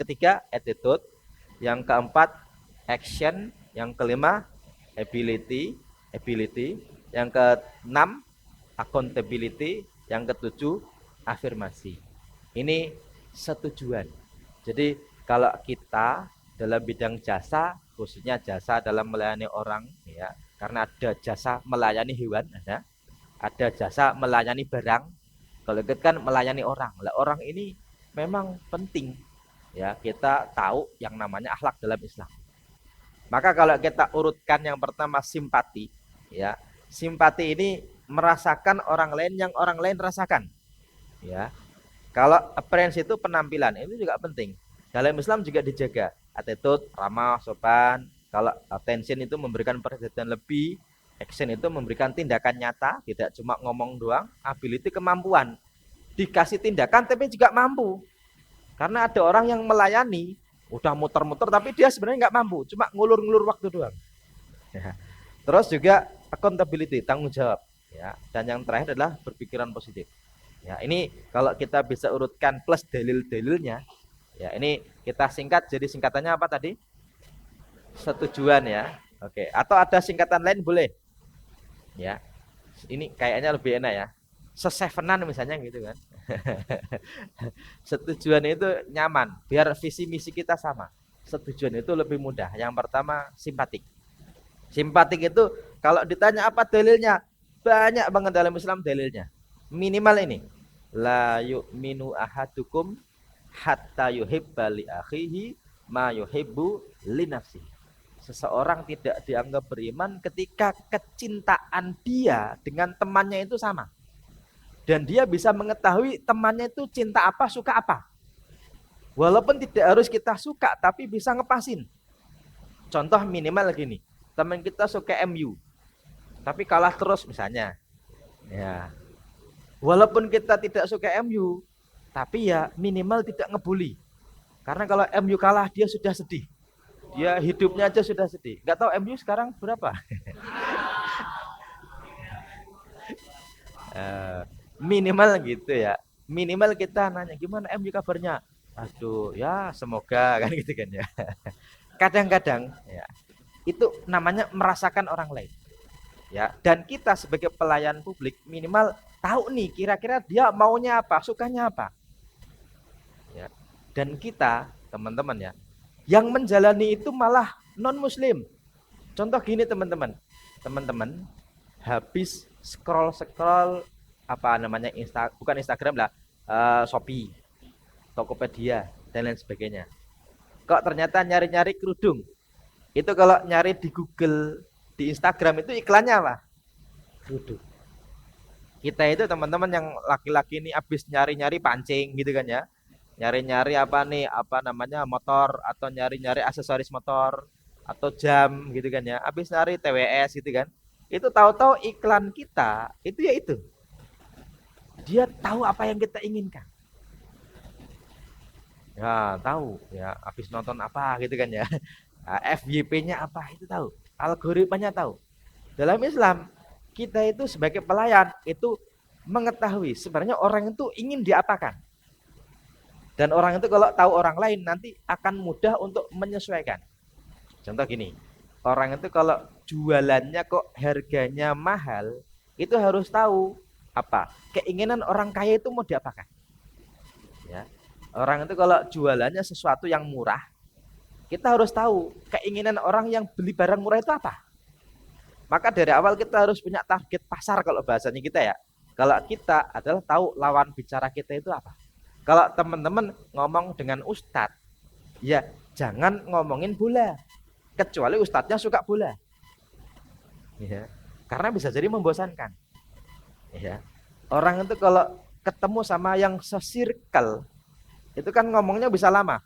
Speaker 1: ketiga attitude, yang keempat action, yang kelima ability, yang keenam accountability, yang ketujuh afirmasi. Ini setujuan. Jadi kalau kita dalam bidang jasa, khususnya jasa dalam melayani orang, ya, karena ada jasa melayani hewan, ada jasa melayani barang. Kalau itu kan melayani orang. Lah orang ini memang penting, ya, kita tahu yang namanya akhlak dalam Islam. Maka kalau kita urutkan yang pertama simpati, ya. Simpati ini merasakan orang lain yang orang lain rasakan, ya. Kalau appearance itu penampilan, itu juga penting. Dalam Islam juga dijaga. Attitude, ramah, sopan. Kalau attention itu memberikan perhatian lebih, action itu memberikan tindakan nyata, tidak cuma ngomong doang. Ability kemampuan, dikasih tindakan tapi juga mampu. Karena ada orang yang melayani, udah muter-muter tapi dia sebenarnya nggak mampu, cuma ngulur-ngulur waktu doang. Ya. Terus juga accountability, tanggung jawab. Ya. Dan yang terakhir adalah berpikiran positif. Ya, ini kalau kita bisa urutkan plus dalil-dalilnya, ya ini kita singkat jadi singkatannya apa tadi? Setujuan ya. Oke, atau ada singkatan lain boleh. Ya. Ini kayaknya lebih enak ya. Sesevenan misalnya gitu kan. Setujuan itu nyaman, biar visi misi kita sama. Setujuan itu lebih mudah. Yang pertama simpatik. Simpatik itu kalau ditanya apa dalilnya, banyak banget dalam Islam dalilnya. Minimal ini, la yu'minu ahadukum hatta yuhibba li akhihi ma yuhibbu li nafsi. Seseorang tidak dianggap beriman ketika kecintaan dia dengan temannya itu sama. Dan dia bisa mengetahui temannya itu cinta apa, suka apa. Walaupun tidak harus kita suka, tapi bisa ngepasin. Contoh minimal gini, teman kita suka MU, tapi kalah terus misalnya. Ya, walaupun kita tidak suka MU, tapi ya minimal tidak ngebully. Karena kalau MU kalah dia sudah sedih. Dia hidupnya aja sudah sedih. Gak tahu MU sekarang berapa? Minimal gitu ya. Minimal kita nanya gimana MU kabarnya. Aduh, ya semoga kan gitu kan ya. Kadang-kadang ya itu namanya merasakan orang lain. Ya, dan kita sebagai pelayan publik minimal tahu nih kira-kira dia maunya apa, sukanya apa. Ya. Dan kita, teman-teman ya, yang menjalani itu malah non-muslim. Contoh gini teman-teman. Teman-teman habis scroll apa namanya bukan Instagram lah, Shopee, Tokopedia dan lain sebagainya. Kok ternyata nyari-nyari kerudung. Itu kalau nyari di Google, di Instagram itu iklannya apa? Kerudung. Kita itu teman-teman yang laki-laki ini habis nyari-nyari pancing gitu kan ya. Nyari-nyari apa nih, apa namanya motor atau nyari-nyari aksesoris motor atau jam gitu kan ya. Habis nyari TWS gitu kan. Itu tahu-tahu iklan kita itu ya itu. Dia tahu apa yang kita inginkan. Ya, tahu ya, habis nonton apa gitu kan ya. FYP-nya apa itu tahu. Algoritmanya tahu. Dalam Islam, kita itu sebagai pelayan itu mengetahui sebenarnya orang itu ingin diapakan. Dan orang itu kalau tahu orang lain nanti akan mudah untuk menyesuaikan. Contoh gini, orang itu kalau jualannya kok harganya mahal, itu harus tahu apa keinginan orang kaya itu mau diapakan. Ya. Orang itu kalau jualannya sesuatu yang murah, kita harus tahu keinginan orang yang beli barang murah itu apa. Maka dari awal kita harus punya target pasar kalau bahasanya kita ya. Kalau kita adalah tahu lawan bicara kita itu apa. Kalau teman-teman ngomong dengan ustadz, ya jangan ngomongin bola. Kecuali ustadznya suka bola. Ya. Karena bisa jadi membosankan. Ya. Orang itu kalau ketemu sama yang se-circle, itu kan ngomongnya bisa lama.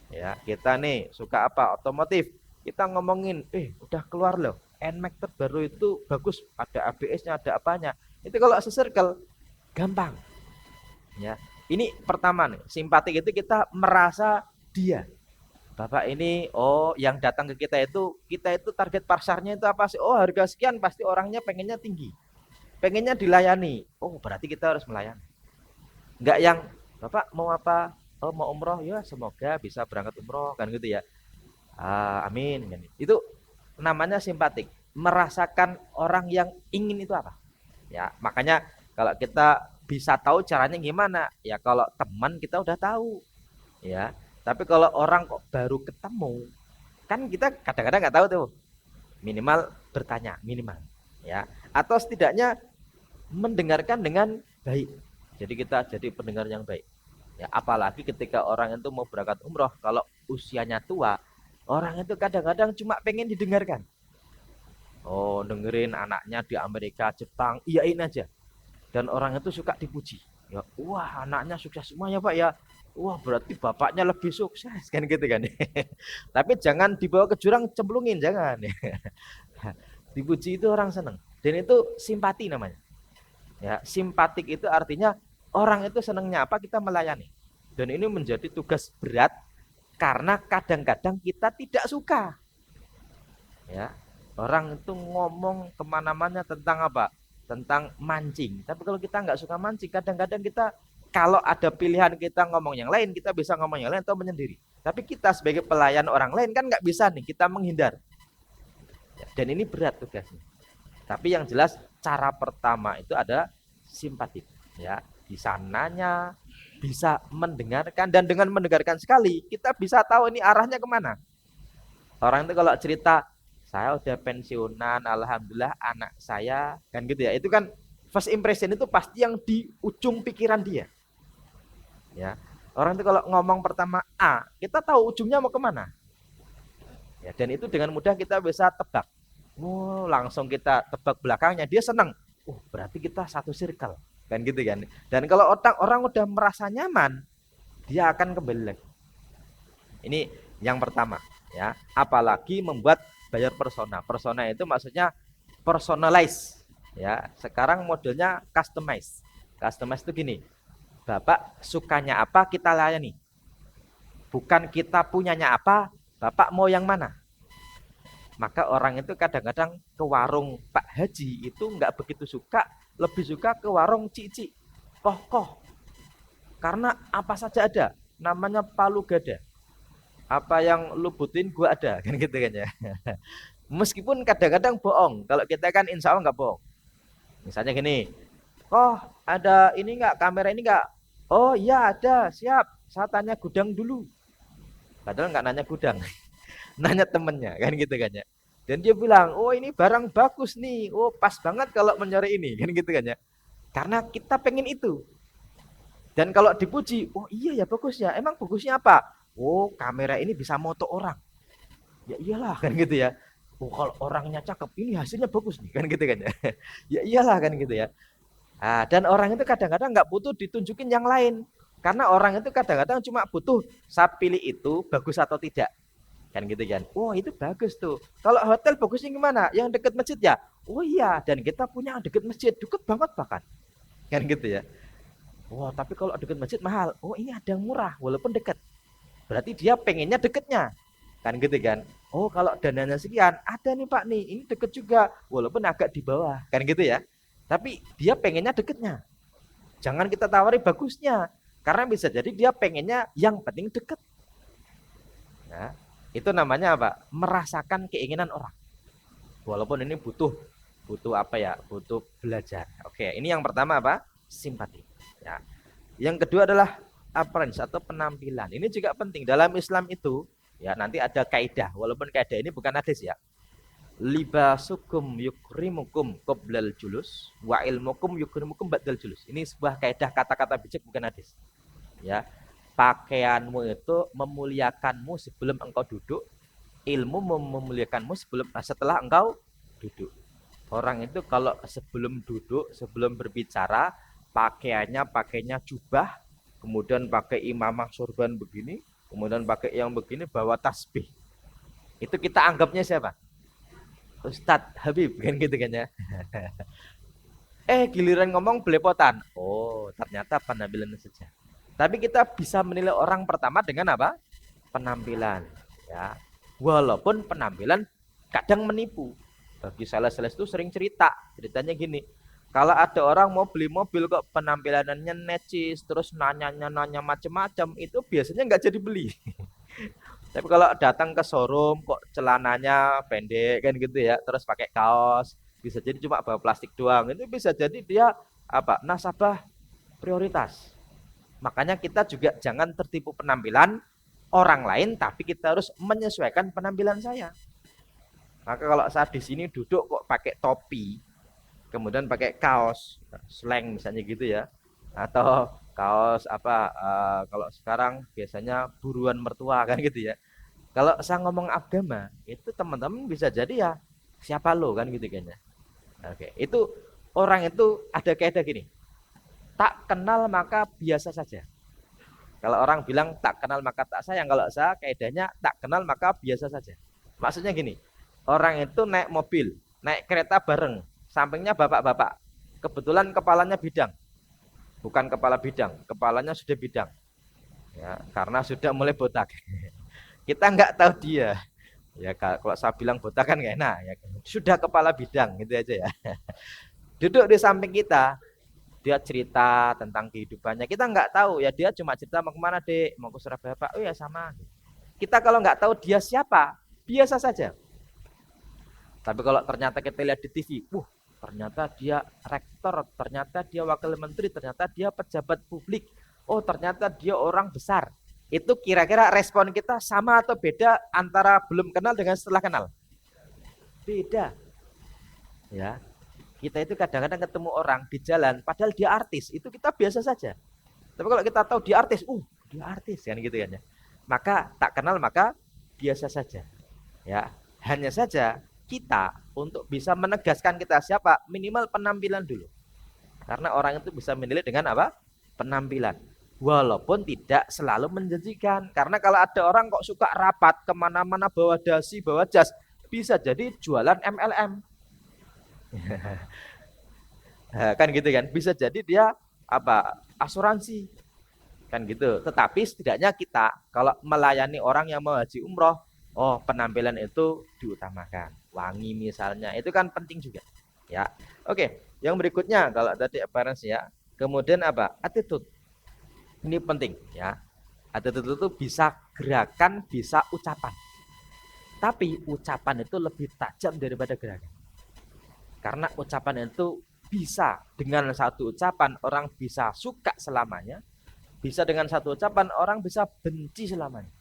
Speaker 1: Ya, kita nih suka apa? Otomotif. Kita ngomongin, udah keluar loh. NMAX terbaru itu bagus, ada ABS-nya, ada apanya. Itu kalau se-circle gampang. Ya. Ini pertama nih, simpatik itu kita merasa dia. Bapak ini, oh yang datang ke kita itu target pasarnya itu apa sih? Oh harga sekian, pasti orangnya pengennya tinggi. Pengennya dilayani. Oh berarti kita harus melayani. Enggak yang, Bapak mau apa? Oh mau umroh, ya semoga bisa berangkat umroh, kan gitu ya. Amin. Itu namanya simpatik. Merasakan orang yang ingin itu apa. Ya, makanya kalau kita bisa tahu caranya gimana, ya kalau teman kita udah tahu, ya. Tapi kalau orang kok baru ketemu, kan kita kadang-kadang nggak tahu tuh. Minimal bertanya, minimal, ya. Atau setidaknya mendengarkan dengan baik. Jadi kita jadi pendengar yang baik. Ya, apalagi ketika orang itu mau berangkat umroh, kalau usianya tua, orang itu kadang-kadang cuma pengen didengarkan. Oh, dengerin anaknya di Amerika, Jepang, iyain aja. Dan orang itu suka dipuji. Ya, wah anaknya sukses semua ya Pak ya. Wah berarti bapaknya lebih sukses kan gitu kan. Tapi jangan dibawa ke jurang cemplungin, jangan. Dipuji itu orang seneng. Dan itu simpati namanya. Ya, simpatik itu artinya orang itu senengnya apa kita melayani. Dan ini menjadi tugas berat karena kadang-kadang kita tidak suka. Ya, orang itu ngomong kemana-mana tentang apa? Tentang mancing. Tapi kalau kita nggak suka mancing, kadang-kadang kita kalau ada pilihan kita ngomong yang lain, kita bisa ngomong yang lain atau menyendiri. Tapi kita sebagai pelayan orang lain kan nggak bisa nih, kita menghindar. Ya, dan ini berat tugasnya. Tapi yang jelas cara pertama itu ada simpatik. Ya, di sananya bisa mendengarkan dan dengan mendengarkan sekali kita bisa tahu ini arahnya kemana. Orang itu kalau cerita saya udah pensiunan, alhamdulillah anak saya kan gitu ya. Itu kan first impression itu pasti yang di ujung pikiran dia. Ya. Orang itu kalau ngomong pertama A, kita tahu ujungnya mau kemana. Ya, dan itu dengan mudah kita bisa tebak. Oh, langsung kita tebak belakangnya, dia senang. Oh, berarti kita satu circle. Kan gitu kan. Dan kalau orang udah merasa nyaman, dia akan kembali lagi. Ini yang pertama, ya. Apalagi membuat bayar persona. Persona itu maksudnya personalize, ya. Sekarang modelnya customize. Customize itu gini, Bapak sukanya apa kita layani. Bukan kita punyanya apa, Bapak mau yang mana. Maka orang itu kadang-kadang ke warung Pak Haji itu nggak begitu suka, lebih suka ke warung Cici. Koh. Karena apa saja ada, namanya palu gada. Apa yang lu butuhin gue ada kan gitu kan ya. Meskipun kadang-kadang bohong, kalau kita kan insya Allah nggak bohong. Misalnya gini, ada ini nggak, kamera ini nggak? Oh iya ada, siap, saya tanya gudang dulu. Padahal nggak nanya gudang, nanya temennya kan gitu kan ya. Dan dia bilang, oh ini barang bagus nih, oh pas banget kalau mencari ini kan gitu kan ya. Karena kita pengen itu. Dan kalau dipuji, oh iya ya bagus ya, emang bagusnya apa? Oh kamera ini bisa moto orang. Ya iyalah kan gitu ya. Oh kalau orangnya cakep, ini hasilnya bagus nih kan gitu kan ya. Ya iyalah kan gitu ya. Dan orang itu kadang-kadang nggak butuh ditunjukin yang lain. Karena orang itu kadang-kadang cuma butuh saya pilih itu bagus atau tidak. Kan gitu kan. Oh itu bagus tuh. Kalau hotel bagusnya gimana? Yang deket masjid ya? Oh iya, dan kita punya yang deket masjid, deket banget bahkan. Kan gitu ya. Oh tapi kalau deket masjid mahal. Oh ini ada yang murah walaupun deket. Berarti dia pengennya deketnya. Kan gitu kan. Oh kalau dananya sekian, ada nih Pak nih, ini deket juga walaupun agak di bawah. Kan gitu ya. Tapi dia pengennya deketnya. Jangan kita tawari bagusnya. Karena bisa jadi dia pengennya yang penting deket. Nah, itu namanya apa? Merasakan keinginan orang. Walaupun ini butuh butuh apa ya? Butuh belajar. Oke, ini yang pertama apa? Simpati. Ya. Yang kedua adalah appearance atau penampilan. Ini juga penting dalam Islam itu. Ya, nanti ada kaidah. Walaupun kaidah ini bukan hadis ya. Libasukum yukrimukum qoblal julus wa ilmukum yukrimukum ba'dal julus. Ini sebuah kaidah kata-kata bijak bukan hadis. Ya. Pakaianmu itu memuliakanmu sebelum engkau duduk, ilmu memuliakanmu setelah engkau duduk. Orang itu kalau sebelum duduk, sebelum berbicara, pakainya jubah, kemudian pakai imamah sorban begini, kemudian pakai yang begini, bawa tasbih. Itu kita anggapnya siapa? Ustadz Habib kan gitu kan ya. Giliran ngomong belepotan. Oh, ternyata penampilan saja. Tapi kita bisa menilai orang pertama dengan apa? Penampilan, ya. Walaupun penampilan kadang menipu. Bagi sales-sales itu sering ceritanya gini. Kalau ada orang mau beli mobil kok penampilannya necis, terus nanya macam-macam, itu biasanya nggak jadi beli. Tapi kalau datang ke showroom kok celananya pendek kan gitu ya, terus pakai kaos, bisa jadi cuma bawa plastik doang. Itu bisa jadi dia apa? Nasabah prioritas. Makanya kita juga jangan tertipu penampilan orang lain, tapi kita harus menyesuaikan penampilan saya. Maka kalau saat di sini duduk kok pakai topi, kemudian pakai kaos, slang misalnya gitu ya, atau kaos apa? Kalau sekarang biasanya buruan mertua kan gitu ya. Kalau saya ngomong agama, itu teman-teman bisa jadi ya siapa lo kan gitu kan ya. Oke, itu orang itu ada kaidah gini. Tak kenal maka biasa saja. Kalau orang bilang tak kenal maka tak sayang, kalau saya kaidahnya tak kenal maka biasa saja. Maksudnya gini, orang itu naik mobil, naik kereta bareng, sampingnya bapak-bapak. Kebetulan kepalanya bidang, bukan kepala bidang, kepalanya sudah bidang. Ya, karena sudah mulai botak. Kita nggak tahu dia. Ya kalau saya bilang botak kan nggak enak. Ya, sudah kepala bidang gitu aja ya. Duduk di samping kita, dia cerita tentang kehidupannya. Kita nggak tahu ya, dia cuma cerita mau kemana dek, mau ke Surabaya Pak. Oh ya sama. Kita kalau nggak tahu dia siapa, biasa saja. Tapi kalau ternyata kita lihat di TV, ternyata dia rektor, ternyata dia wakil menteri, ternyata dia pejabat publik, oh ternyata dia orang besar. Itu kira-kira respon kita sama atau beda antara belum kenal dengan setelah kenal? Beda. Ya, kita itu kadang-kadang ketemu orang di jalan, padahal dia artis, itu kita biasa saja. Tapi kalau kita tahu dia artis, dia artis kan gitu kan ya. Maka tak kenal maka biasa saja. Ya, hanya saja kita untuk bisa menegaskan kita siapa, minimal penampilan dulu. Karena orang itu bisa menilai dengan apa? Penampilan. Walaupun tidak selalu menjanjikan. Karena kalau ada orang kok suka rapat kemana-mana bawa dasi, bawa jas, bisa jadi jualan MLM. Kan gitu kan, bisa jadi dia apa, asuransi kan gitu. Tetapi setidaknya kita kalau melayani orang yang mau haji umroh, oh penampilan itu diutamakan, wangi misalnya, itu kan penting juga ya. Oke, yang berikutnya kalau tadi appearance ya, kemudian apa, attitude. Ini penting ya. Attitude itu bisa gerakan, bisa ucapan, tapi ucapan itu lebih tajam daripada gerakan. Karena ucapan itu bisa dengan satu ucapan orang bisa suka selamanya, bisa dengan satu ucapan orang bisa benci selamanya.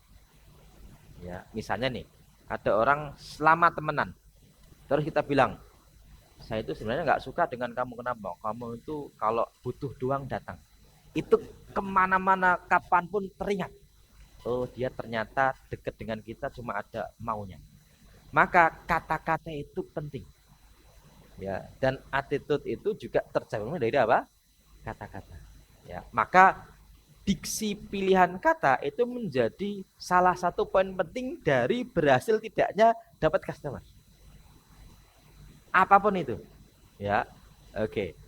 Speaker 1: Ya, misalnya nih, ada orang selama temenan, terus kita bilang, saya itu sebenarnya nggak suka dengan kamu, kenapa? Kamu itu kalau butuh doang datang. Itu kemana-mana, kapanpun teringat. Oh, dia ternyata dekat dengan kita cuma ada maunya. Maka kata-kata itu penting. Ya, dan attitude itu juga tercermin dari apa? Kata-kata. Ya, maka diksi pilihan kata itu menjadi salah satu poin penting dari berhasil tidaknya dapat customer. Apapun itu. Ya. Oke.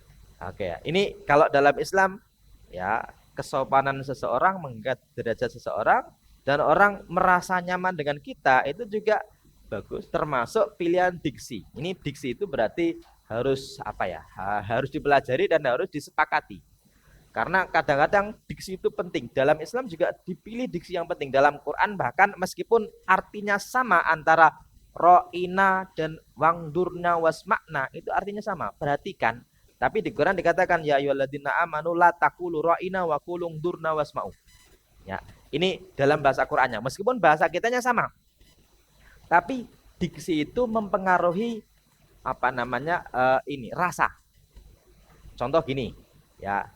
Speaker 1: Oke, ini kalau dalam Islam ya, kesopanan seseorang mengangkat derajat seseorang dan orang merasa nyaman dengan kita itu juga bagus, termasuk pilihan diksi. Ini diksi itu berarti harus apa ya? Harus dipelajari dan harus disepakati. Karena kadang-kadang diksi itu penting. Dalam Islam juga dipilih diksi yang penting. Dalam Quran bahkan meskipun artinya sama antara ro'ina dan wangdurna wasmakna, itu artinya sama. Perhatikan. Tapi di Quran dikatakan ya ayyuhalladzina amanu la taqulu ro'ina wa qulu durna wasma'u. Ya, ini dalam bahasa Qurannya. Meskipun bahasa kitanya sama. Tapi diksi itu mempengaruhi apa namanya ini rasa. Contoh gini, ya.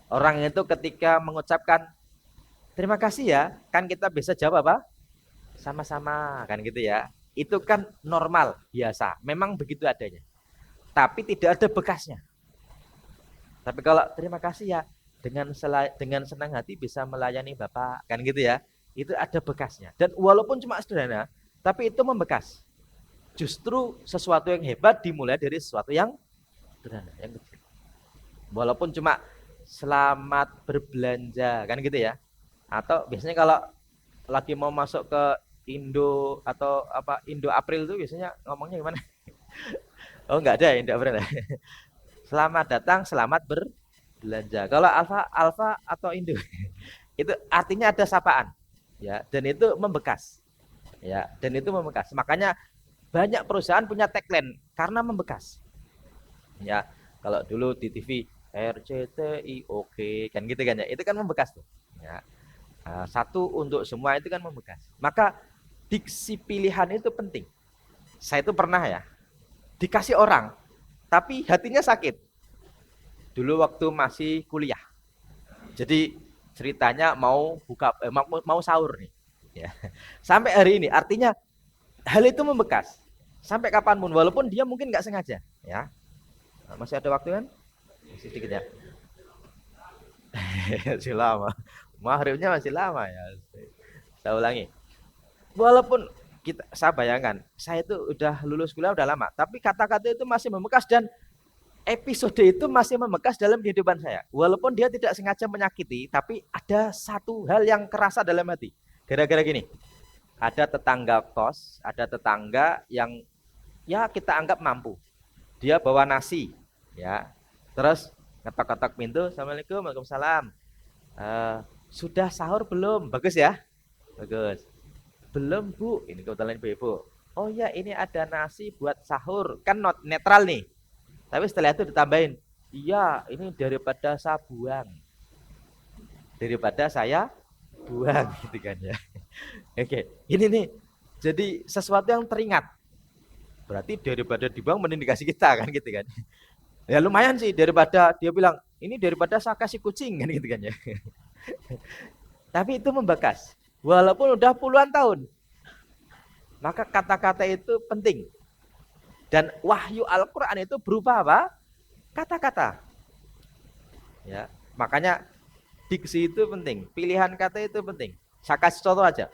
Speaker 1: Orang itu ketika mengucapkan terima kasih ya, kan kita bisa jawab apa? Sama-sama, kan gitu ya. Itu kan normal, biasa. Memang begitu adanya. tapi tidak ada bekasnya. Tapi kalau terima kasih ya, dengan senang hati bisa melayani Bapak, kan gitu ya. Itu ada bekasnya. Dan walaupun cuma sederhana, tapi itu membekas. Justru sesuatu yang hebat dimulai dari sesuatu yang sederhana, yang kecil. Walaupun cuma selamat berbelanja, kan gitu ya. Atau biasanya kalau lagi mau masuk ke Indo atau apa Indo April itu biasanya ngomongnya gimana? Oh enggak ada Indo April. Selamat datang, selamat berbelanja. Kalau Alfa Alfa atau Indo itu artinya ada sapaan, ya, dan itu membekas, ya, dan itu membekas. Makanya banyak perusahaan punya tagline karena membekas, ya. Kalau dulu di TV RCTI oke, kan gitu kan ya, itu kan membekas tuh, ya. Satu untuk semua itu kan membekas. Maka diksi pilihan itu penting. Saya itu pernah ya dikasih orang, tapi hatinya sakit. Dulu waktu masih kuliah. Jadi ceritanya mau buka mau sahur nih. Ya. Sampai hari ini artinya hal itu membekas. Sampai kapanpun walaupun dia mungkin nggak sengaja, ya. Masih ada waktu kan? Masih sedikit ya. Masih lama. Maghribnya masih lama ya. Saya ulangi. Walaupun saya bayangkan, saya itu udah lulus kuliah udah lama, tapi kata-kata itu masih membekas dan episode itu masih membekas dalam kehidupan saya. Walaupun dia tidak sengaja menyakiti, tapi ada satu hal yang kerasa dalam hati. Gara-gara gini, ada tetangga kos, ada tetangga yang ya kita anggap mampu. Dia bawa nasi, ya. Terus ketok-ketok pintu, Assalamualaikum, Waalaikumsalam. Sudah sahur belum? Bagus ya? Bagus. Belum Bu, ini kebetulan ibu-ibu. Oh ya ini ada nasi buat sahur, kan netral nih. Tapi setelah itu ditambahin, iya ini daripada saya buang. Daripada saya buang gitu kan ya. Oke, ini nih jadi sesuatu yang teringat. Berarti daripada dibuang mending dikasih kita kan gitu kan. Ya lumayan sih daripada dia bilang, ini daripada saya kasih kucing kan gitu kan ya. Tapi itu membekas. Walaupun udah puluhan tahun. Maka kata-kata itu penting. Dan wahyu Al-Quran itu berupa apa? Kata-kata. Ya, makanya diksi itu penting. Pilihan kata itu penting. Saya kasih contoh aja.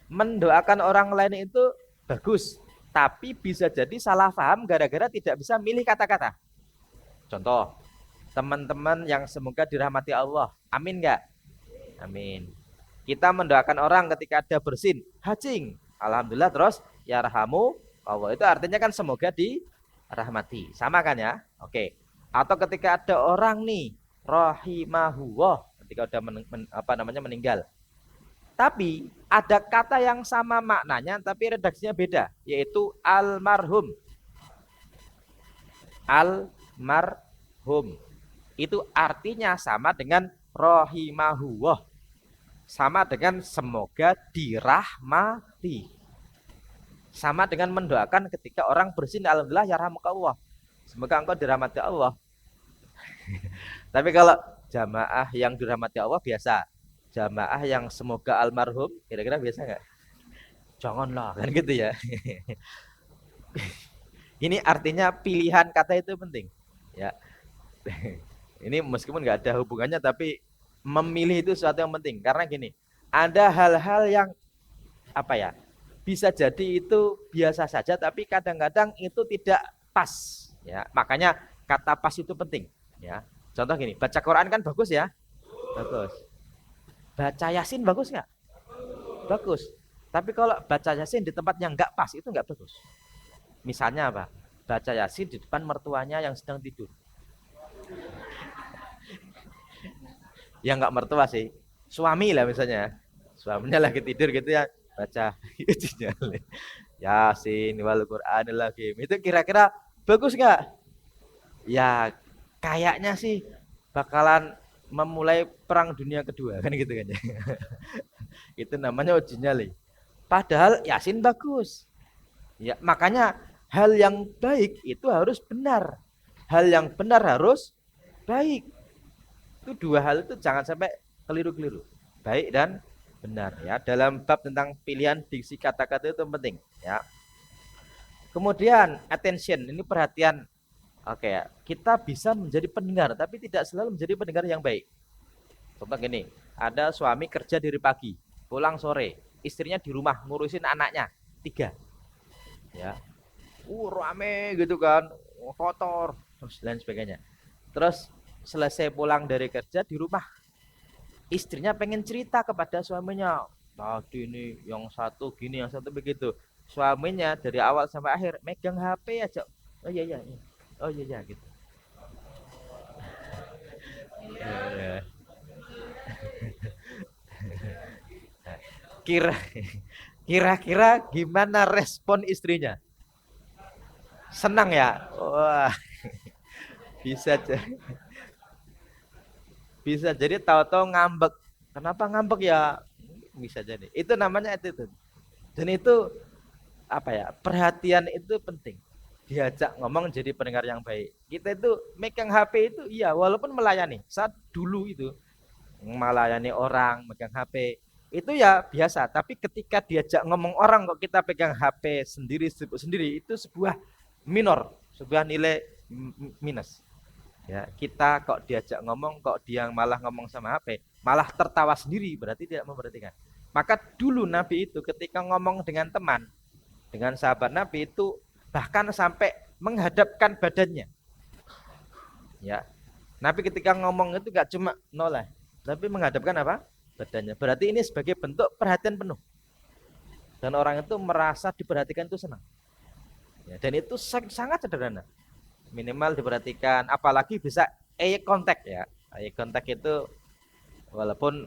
Speaker 1: Mendoakan orang lain itu bagus. Tapi bisa jadi salah paham gara-gara tidak bisa milih kata-kata. Contoh, teman-teman yang semoga dirahmati Allah. Amin nggak? Amin. Kita mendoakan orang ketika ada bersin, hajing. Alhamdulillah terus ya rahamu Allah. Itu artinya kan semoga dirahmati. Sama kan ya? Oke. Atau ketika ada orang nih rahimahullah ketika udah meninggal. Tapi ada kata yang sama maknanya tapi redaksinya beda, yaitu almarhum. Almarhum. Itu artinya sama dengan rahimahullah. Sama dengan semoga dirahmati. Sama dengan mendoakan ketika orang bersin, alhamdulillah ya rahmukallah. Semoga engkau dirahmati Allah. Tapi kalau jamaah yang dirahmati Allah biasa. Jamaah yang semoga almarhum, kira-kira biasa nggak? Janganlah, kan gitu ya. Ini artinya pilihan kata itu penting. Ya. Ini meskipun nggak ada hubungannya, tapi memilih itu sesuatu yang penting. Karena gini, ada hal-hal yang apa ya, bisa jadi itu biasa saja, tapi kadang-kadang itu tidak pas. Ya, makanya kata pas itu penting. Ya, contoh gini, baca Quran kan bagus ya, bagus. Baca Yasin bagus nggak? Bagus. Tapi kalau baca Yasin di tempat yang nggak pas itu nggak bagus. Misalnya apa? Baca Yasin di depan mertuanya yang sedang tidur. Ya nggak mertua sih, suami lah misalnya. Suaminya lagi tidur gitu ya, baca Yasin wal Qur'anil Hakim. Itu kira-kira bagus nggak? Ya kayaknya sih bakalan memulai perang dunia kedua kan gitu kan ya. Itu namanya uji nyali. Padahal Yasin bagus. Ya, makanya hal yang baik itu harus benar. Hal yang benar harus baik. Itu dua hal itu jangan sampai keliru-keliru. Baik dan benar ya. Dalam bab tentang pilihan diksi kata-kata itu penting ya. Kemudian attention, ini perhatian Oke ya, kita bisa menjadi pendengar, tapi tidak selalu menjadi pendengar yang baik. Contoh gini, ada suami kerja dari pagi, pulang sore, istrinya di rumah ngurusin anaknya, tiga, ya, rame gitu kan, kotor, terus lain sebagainya. Terus selesai pulang dari kerja di rumah, istrinya pengen cerita kepada suaminya, tadi ini yang satu gini, yang satu begitu. Suaminya dari awal sampai akhir megang HP aja. Oh iya iya, iya. Oh iya iya gitu. Iya. Kira kira-kira gimana respon istrinya? Senang ya? Wah, bisa bisa jadi tahu-tahu ngambek. Kenapa ngambek ya? Bisa jadi. Itu namanya attitude. Dan itu apa ya? Perhatian itu penting. Diajak ngomong jadi pendengar yang baik. Kita itu megang HP itu iya, walaupun melayani. Saat dulu itu melayani orang, megang HP itu ya biasa. Tapi ketika diajak ngomong orang kok kita pegang HP sendiri sendiri itu sebuah minor, sebuah nilai minus. Ya, kita kok diajak ngomong, kok dia malah ngomong sama HP, malah tertawa sendiri, berarti tidak memperhatikan. Maka dulu Nabi itu ketika ngomong dengan teman, dengan sahabat Nabi itu bahkan sampai menghadapkan badannya. Ya, Nabi ketika ngomong itu gak cuma noleh, tapi menghadapkan apa? Badannya. Berarti ini sebagai bentuk perhatian penuh. Dan orang itu merasa diperhatikan itu senang. Ya, dan itu sangat sederhana. Minimal diperhatikan, apalagi bisa eye contact ya. Eye contact itu walaupun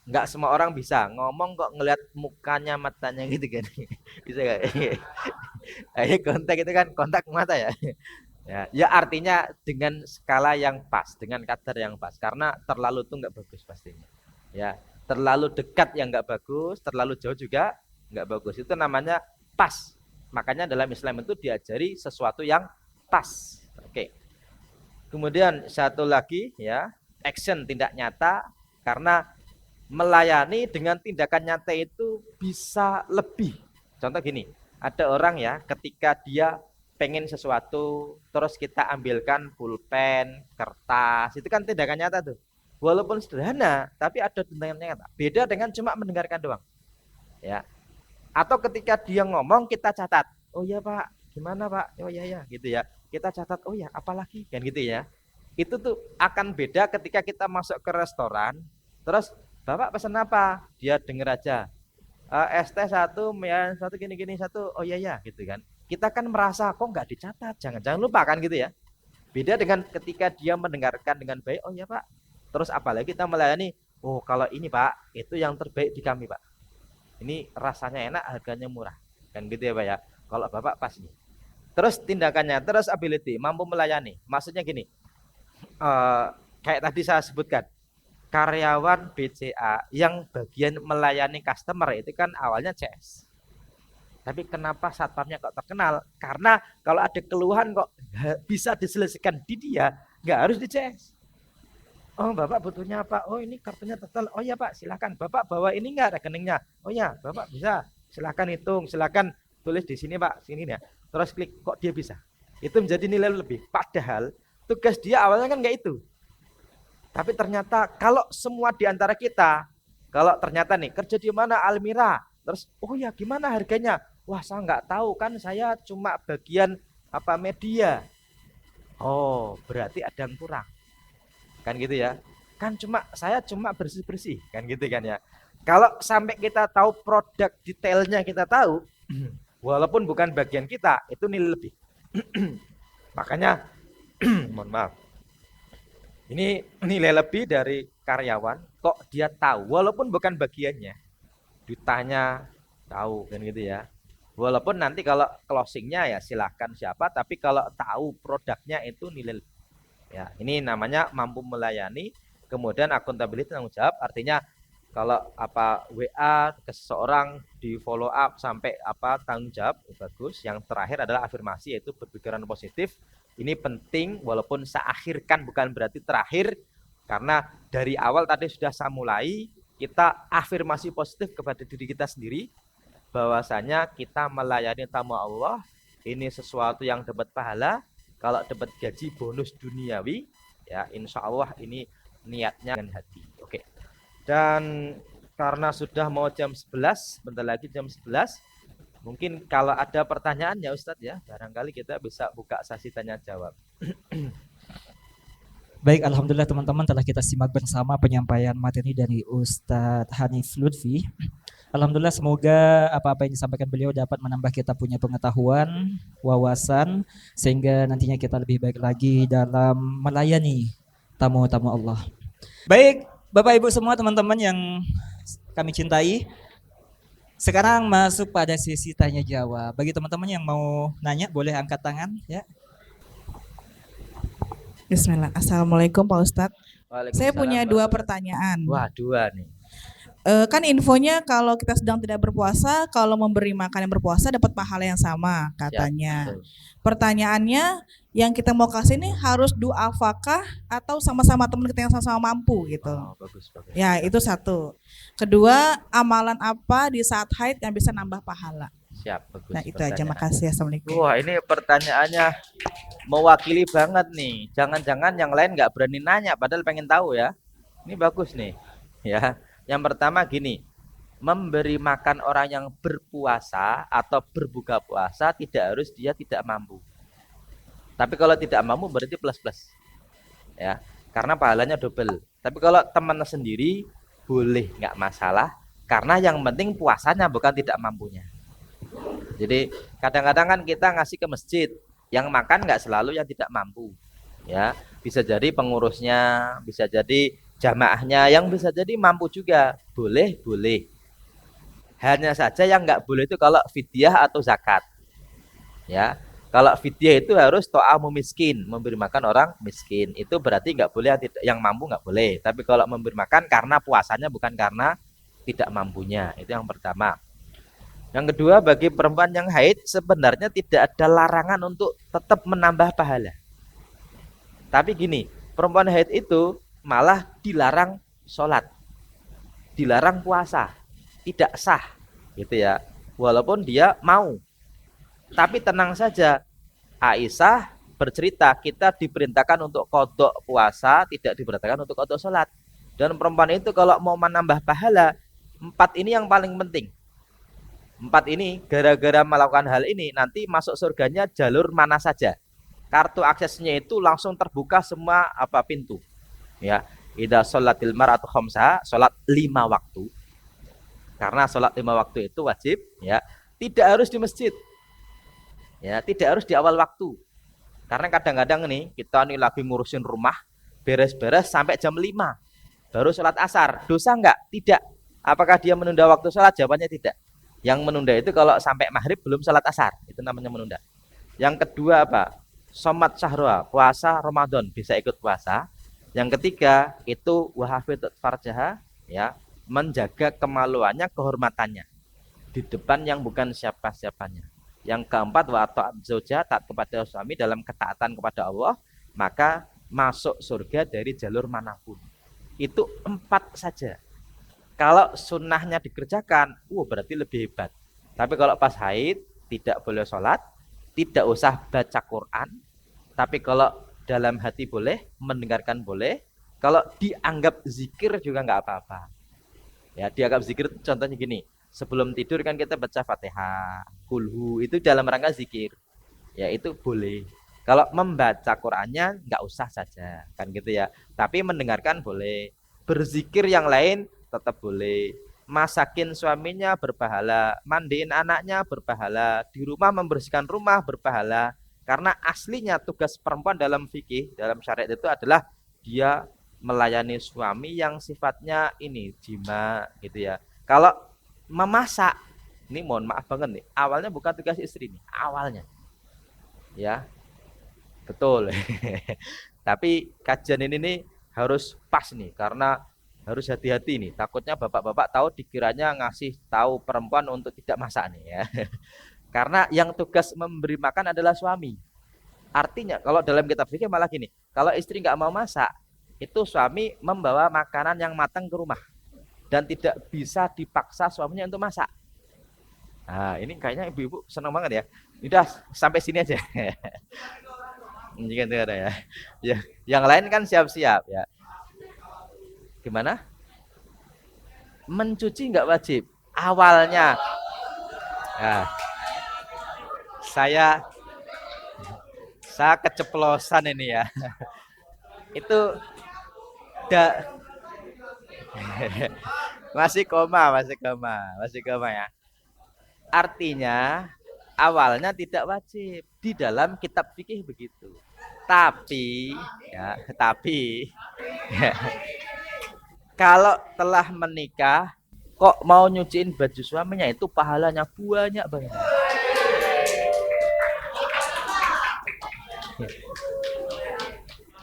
Speaker 1: nggak semua orang bisa ngomong kok ngelihat mukanya matanya gitu kan. Bisa nggak? Eye contact itu kan kontak mata ya. Ya, ya artinya dengan skala yang pas, dengan kadar yang pas. Karena terlalu tuh nggak bagus pastinya. Ya, terlalu dekat yang nggak bagus, terlalu jauh juga nggak bagus. Itu namanya pas. Makanya dalam Islam itu diajari sesuatu yang pas. Oke. Kemudian satu lagi ya, action tindak nyata karena melayani dengan tindakan nyata itu bisa lebih. Contoh gini, ada orang ya ketika dia pengen sesuatu terus kita ambilkan pulpen, kertas, itu kan tindakan nyata tuh. Walaupun sederhana, tapi ada tindakan nyata. Beda dengan cuma mendengarkan doang. Ya. Atau ketika dia ngomong kita catat. Oh iya Pak, gimana Pak? Oh iya ya, gitu ya. Kita catat. Oh ya, apalagi kan gitu ya. Itu tuh akan beda ketika kita masuk ke restoran. Terus Bapak pesan apa? Dia denger aja. ST satu, ya satu gini-gini satu. Oh iya ya, gitu kan. Kita kan merasa kok nggak dicatat. Jangan-jangan lupa kan gitu ya. Beda dengan ketika dia mendengarkan dengan baik. Oh iya Pak. Terus apalagi kita melayani. Oh kalau ini Pak, itu yang terbaik di kami Pak. Ini rasanya enak, harganya murah. Kan gitu ya Pak ya. Kalau Bapak pas nih. Terus tindakannya, terus ability, mampu melayani. Maksudnya gini, eh, kayak tadi saya sebutkan, karyawan BCA yang bagian melayani customer itu kan awalnya CS. Tapi kenapa satpamnya kok terkenal? Karena kalau ada keluhan kok bisa diselesaikan di dia, nggak harus di CS. Oh Bapak butuhnya apa? Oh ini kartunya total. Oh ya Pak silakan. Bapak bawa ini enggak rekeningnya? Oh ya Bapak bisa. Silakan hitung. Silakan tulis di sini Pak. Sini ya. Terus klik kok dia bisa. Itu menjadi nilai lebih. Padahal tugas dia awalnya kan enggak itu. Tapi ternyata kalau semua di antara kita, kalau ternyata nih kerja di mana Almira, terus oh ya gimana harganya? Wah saya nggak tahu kan saya cuma bagian apa media. Oh berarti ada yang kurang kan gitu ya, kan saya cuma bersih bersih kan gitu kan ya. Kalau sampai kita tahu produk detailnya kita tahu walaupun bukan bagian kita itu nilai lebih. Makanya mohon maaf, ini nilai lebih dari karyawan kok dia tahu walaupun bukan bagiannya, ditanya tahu kan gitu ya. Walaupun nanti kalau closingnya ya silahkan siapa, tapi kalau tahu produknya itu nilai lebih. Ya, ini namanya mampu melayani. Kemudian akuntabilitas tanggung jawab, artinya kalau apa WA ke seseorang di follow up sampai apa tanggung jawab bagus. Yang terakhir adalah afirmasi, yaitu berpikiran positif. Ini penting walaupun saya akhirkan bukan berarti terakhir, karena dari awal tadi sudah saya mulai kita afirmasi positif kepada diri kita sendiri bahwasanya kita melayani tamu Allah ini sesuatu yang dapat pahala. Kalau dapat gaji bonus duniawi, ya insya Allah ini niatnya dengan hati. Oke. Dan karena sudah mau jam 11, bentar lagi jam 11, mungkin kalau ada pertanyaan ya Ustadz ya, barangkali kita bisa buka sesi tanya jawab.
Speaker 2: Baik, alhamdulillah teman-teman telah kita simak bersama penyampaian materi dari Ustadz Hanif Lutfi. Alhamdulillah semoga apa-apa yang disampaikan beliau dapat menambah kita punya pengetahuan, wawasan, sehingga nantinya kita lebih baik lagi dalam melayani tamu-tamu Allah. Baik, Bapak Ibu semua teman-teman yang kami cintai, sekarang masuk pada sesi tanya jawab. Bagi teman-teman yang mau nanya boleh angkat tangan ya.
Speaker 3: Bismillah. Assalamualaikum Pak Ustadz. Saya punya dua pertanyaan.
Speaker 1: Wah, dua nih.
Speaker 3: Kan infonya kalau kita sedang tidak berpuasa, kalau memberi makan yang berpuasa dapat pahala yang sama katanya.
Speaker 1: Ya,
Speaker 3: pertanyaannya yang kita mau kasih ini harus du'afakah atau sama-sama teman kita yang sama-sama mampu gitu.
Speaker 1: Oh, bagus.
Speaker 3: Ya, itu satu. Kedua, amalan apa di saat haid yang bisa nambah pahala?
Speaker 1: Siap, bagus.
Speaker 3: Nah, itu aja. Makasih. Assalamualaikum.
Speaker 1: Wah, ini pertanyaannya mewakili banget nih. Jangan-jangan yang lain nggak berani nanya padahal pengen tahu ya. Ini bagus nih. Ya. Yang pertama gini, memberi makan orang yang berpuasa atau berbuka puasa tidak harus dia tidak mampu. Tapi kalau tidak mampu berarti plus-plus. Ya, karena pahalanya double. Tapi kalau teman sendiri boleh, nggak masalah, karena yang penting puasanya bukan tidak mampunya. Jadi kadang-kadang kan kita ngasih ke masjid, yang makan nggak selalu yang tidak mampu. Ya, bisa jadi pengurusnya, bisa jadi jamaahnya, yang bisa jadi mampu juga, boleh. Hanya saja yang nggak boleh itu kalau fidyah atau zakat. Ya, kalau fidyah itu harus to'amu miskin, memberi makan orang miskin. Itu berarti nggak boleh, yang mampu nggak boleh. Tapi kalau memberi makan karena puasanya bukan karena tidak mampunya, itu yang pertama. Yang kedua, bagi perempuan yang haid sebenarnya tidak ada larangan untuk tetap menambah pahala. Tapi gini, perempuan haid itu malah dilarang sholat, dilarang puasa, tidak sah gitu ya, walaupun dia mau. Tapi tenang saja, Aisyah bercerita kita diperintahkan untuk kodok puasa, tidak diperintahkan untuk kodok sholat. Dan perempuan itu kalau mau menambah pahala, 4 ini yang paling penting. 4 ini gara-gara melakukan hal ini nanti masuk surganya jalur mana saja, kartu aksesnya itu langsung terbuka semua pintu. Ya, idza sholatil mar'atu khamsa, salat 5 waktu. Karena salat 5 waktu itu wajib, ya. Tidak harus di masjid. Ya, tidak harus di awal waktu. Karena kadang-kadang nih kita nih lagi ngurusin rumah, beres-beres sampai jam 5 baru salat asar. Dosa enggak? Tidak. Apakah dia menunda waktu salat? Jawabannya tidak. Yang menunda itu kalau sampai maghrib belum salat asar, itu namanya menunda. Yang kedua apa? Shomat syahra, puasa Ramadan, bisa ikut puasa. Yang ketiga itu wahafidut farjaha, ya, menjaga kemaluannya, kehormatannya di depan yang bukan siapa-siapanya. Yang keempat wa ta'at zauja, taat kepada suami dalam ketaatan kepada Allah, maka masuk surga dari jalur manapun. Itu 4 saja. Kalau sunnahnya dikerjakan, berarti lebih hebat. Tapi kalau pas haid tidak boleh sholat, tidak usah baca Quran. Tapi kalau dalam hati boleh, mendengarkan boleh. Kalau dianggap zikir juga nggak apa-apa. Ya, dianggap zikir contohnya gini. Sebelum tidur kan kita baca Fatihah, kulhu, itu dalam rangka zikir. Ya, itu boleh. Kalau membaca Qurannya nggak usah saja, kan gitu ya. Tapi mendengarkan boleh. Berzikir yang lain tetap boleh. Masakin suaminya berpahala, mandiin anaknya berpahala, di rumah membersihkan rumah berpahala. Karena aslinya tugas perempuan dalam fikih, dalam syariat itu adalah dia melayani suami yang sifatnya ini jima gitu ya. Kalau memasak, ini mohon maaf banget nih, awalnya bukan tugas istri nih, awalnya. Ya. Betul. Tapi kajian ini nih harus pas nih, karena harus hati-hati nih. Takutnya bapak-bapak tahu dikiranya ngasih tahu perempuan untuk tidak masak nih ya. Karena yang tugas memberi makan adalah suami. Artinya kalau dalam kitab fikih malah gini, kalau istri nggak mau masak, itu suami membawa makanan yang matang ke rumah dan tidak bisa dipaksa suaminya untuk masak. Nah, ini kayaknya ibu-ibu senang banget ya. Udah sampai sini aja. Mencuci negara ya. Ya, yang lain kan siap-siap ya. Gimana? Mencuci nggak wajib. Awalnya, ya, saya saya keceplosan ini ya. Itu da, masih koma ya. Artinya awalnya tidak wajib di dalam kitab fikih begitu. Tapi ya, tapi ya, kalau telah menikah kok mau nyuciin baju suaminya itu pahalanya banyak banget.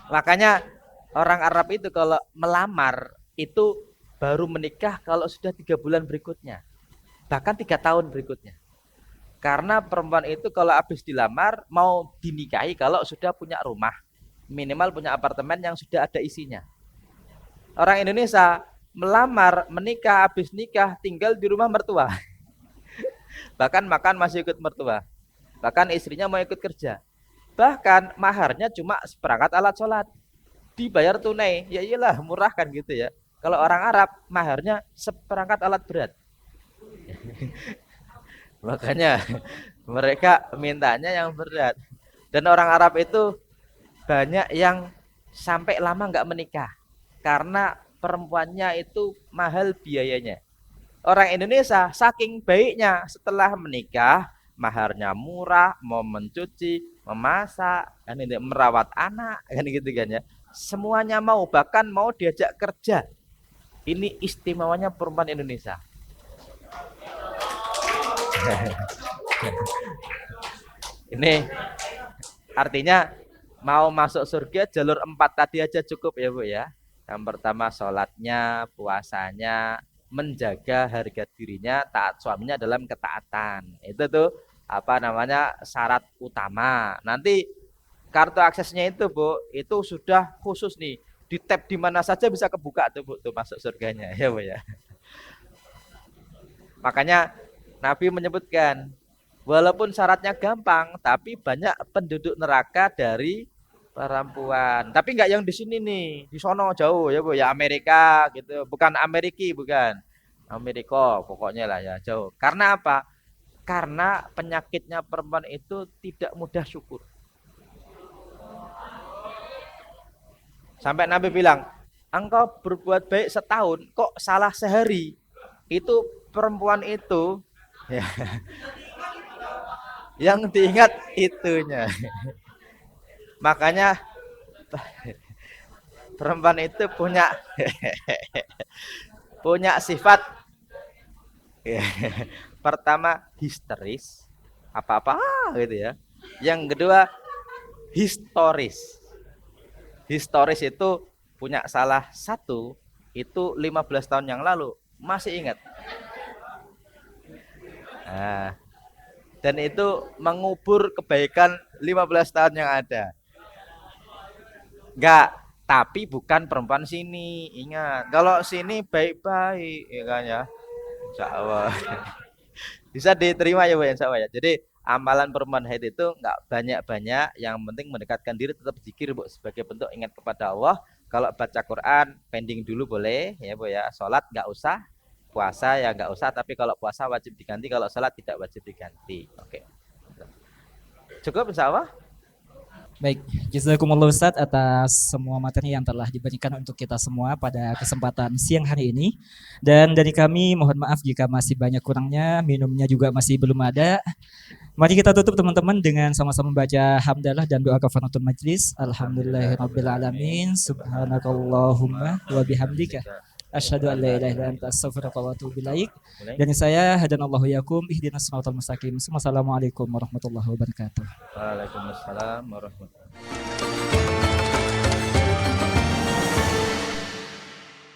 Speaker 1: Makanya orang Arab itu kalau melamar itu baru menikah kalau sudah 3 bulan berikutnya, bahkan 3 tahun berikutnya. Karena perempuan itu kalau habis dilamar mau dinikahi kalau sudah punya rumah, minimal punya apartemen yang sudah ada isinya. Orang Indonesia melamar, menikah, habis nikah tinggal di rumah mertua. Bahkan makan masih ikut mertua. Bahkan istrinya mau ikut kerja. Bahkan maharnya cuma seperangkat alat sholat. Dibayar tunai. Ya iyalah, murah kan gitu ya. Kalau orang Arab maharnya seperangkat alat berat. Makanya mereka mintanya yang berat. Dan orang Arab itu banyak yang sampai lama nggak menikah karena perempuannya itu mahal biayanya. Orang Indonesia saking baiknya setelah menikah maharnya murah, mau mencuci, memasak, kan ini merawat anak, kan gitu kan ya. Semuanya mau, bahkan mau diajak kerja. Ini istimewanya perempuan Indonesia. Ini artinya mau masuk surga jalur 4 tadi aja cukup ya Bu ya. Yang pertama sholatnya, puasanya, menjaga harga dirinya, taat suaminya dalam ketaatan. Itu tuh apa namanya syarat utama. Nanti kartu aksesnya itu Bu, itu sudah khusus nih. Di tab di mana saja bisa kebuka tuh Bu, tuh masuk surganya ya Bu ya. Makanya Nabi menyebutkan walaupun syaratnya gampang, tapi banyak penduduk neraka dari perempuan. Tapi enggak yang di sini nih, di sono jauh ya Bu, ya Amerika gitu. Bukan Ameriki, bukan. Amerika pokoknya lah ya, jauh. Karena apa? Karena penyakitnya perempuan itu tidak mudah syukur. Sampai Nabi bilang, engkau berbuat baik setahun, kok salah sehari. Itu perempuan itu ya, yang diingat itunya. Makanya perempuan itu punya punya sifat pertama histeris, apa-apa gitu ya. Yang kedua historis. Historis itu punya salah satu itu 15 tahun yang lalu masih ingat. Nah, dan itu mengubur kebaikan 15 tahun yang ada. Enggak, tapi bukan perempuan sini. Ingat, kalau sini baik-baik ya kan ya. Insya Allah. Bisa diterima ya Bu insya Allah ya. Jadi amalan perempuan haid itu enggak banyak-banyak, yang penting mendekatkan diri, tetap zikir Bu sebagai bentuk ingat kepada Allah. Kalau baca Quran pending dulu boleh ya Bu ya. Salat enggak usah, puasa ya enggak usah, tapi kalau puasa wajib diganti, kalau salat tidak wajib diganti. Oke. Cukup insya Allah.
Speaker 2: Baik, jazakumullah Ustaz atas semua materi yang telah diberikan untuk kita semua pada kesempatan siang hari ini. Dan dari kami mohon maaf jika masih banyak kurangnya, minumnya juga masih belum ada. Mari kita tutup teman-teman dengan sama-sama membaca hamdalah dan doa kafaratul majlis. Alhamdulillahirabbil alamin. Subhanakallahumma wa bihamdika asyhadu an la ilaha illa anta astaghfiruka wa atubu ilaik. Dan saya hadanallahu yakum ihdinas siratal mustaqim. Wassalamualaikum warahmatullahi wabarakatuh.
Speaker 1: Waalaikumsalam warahmatullahi wabarakatuh.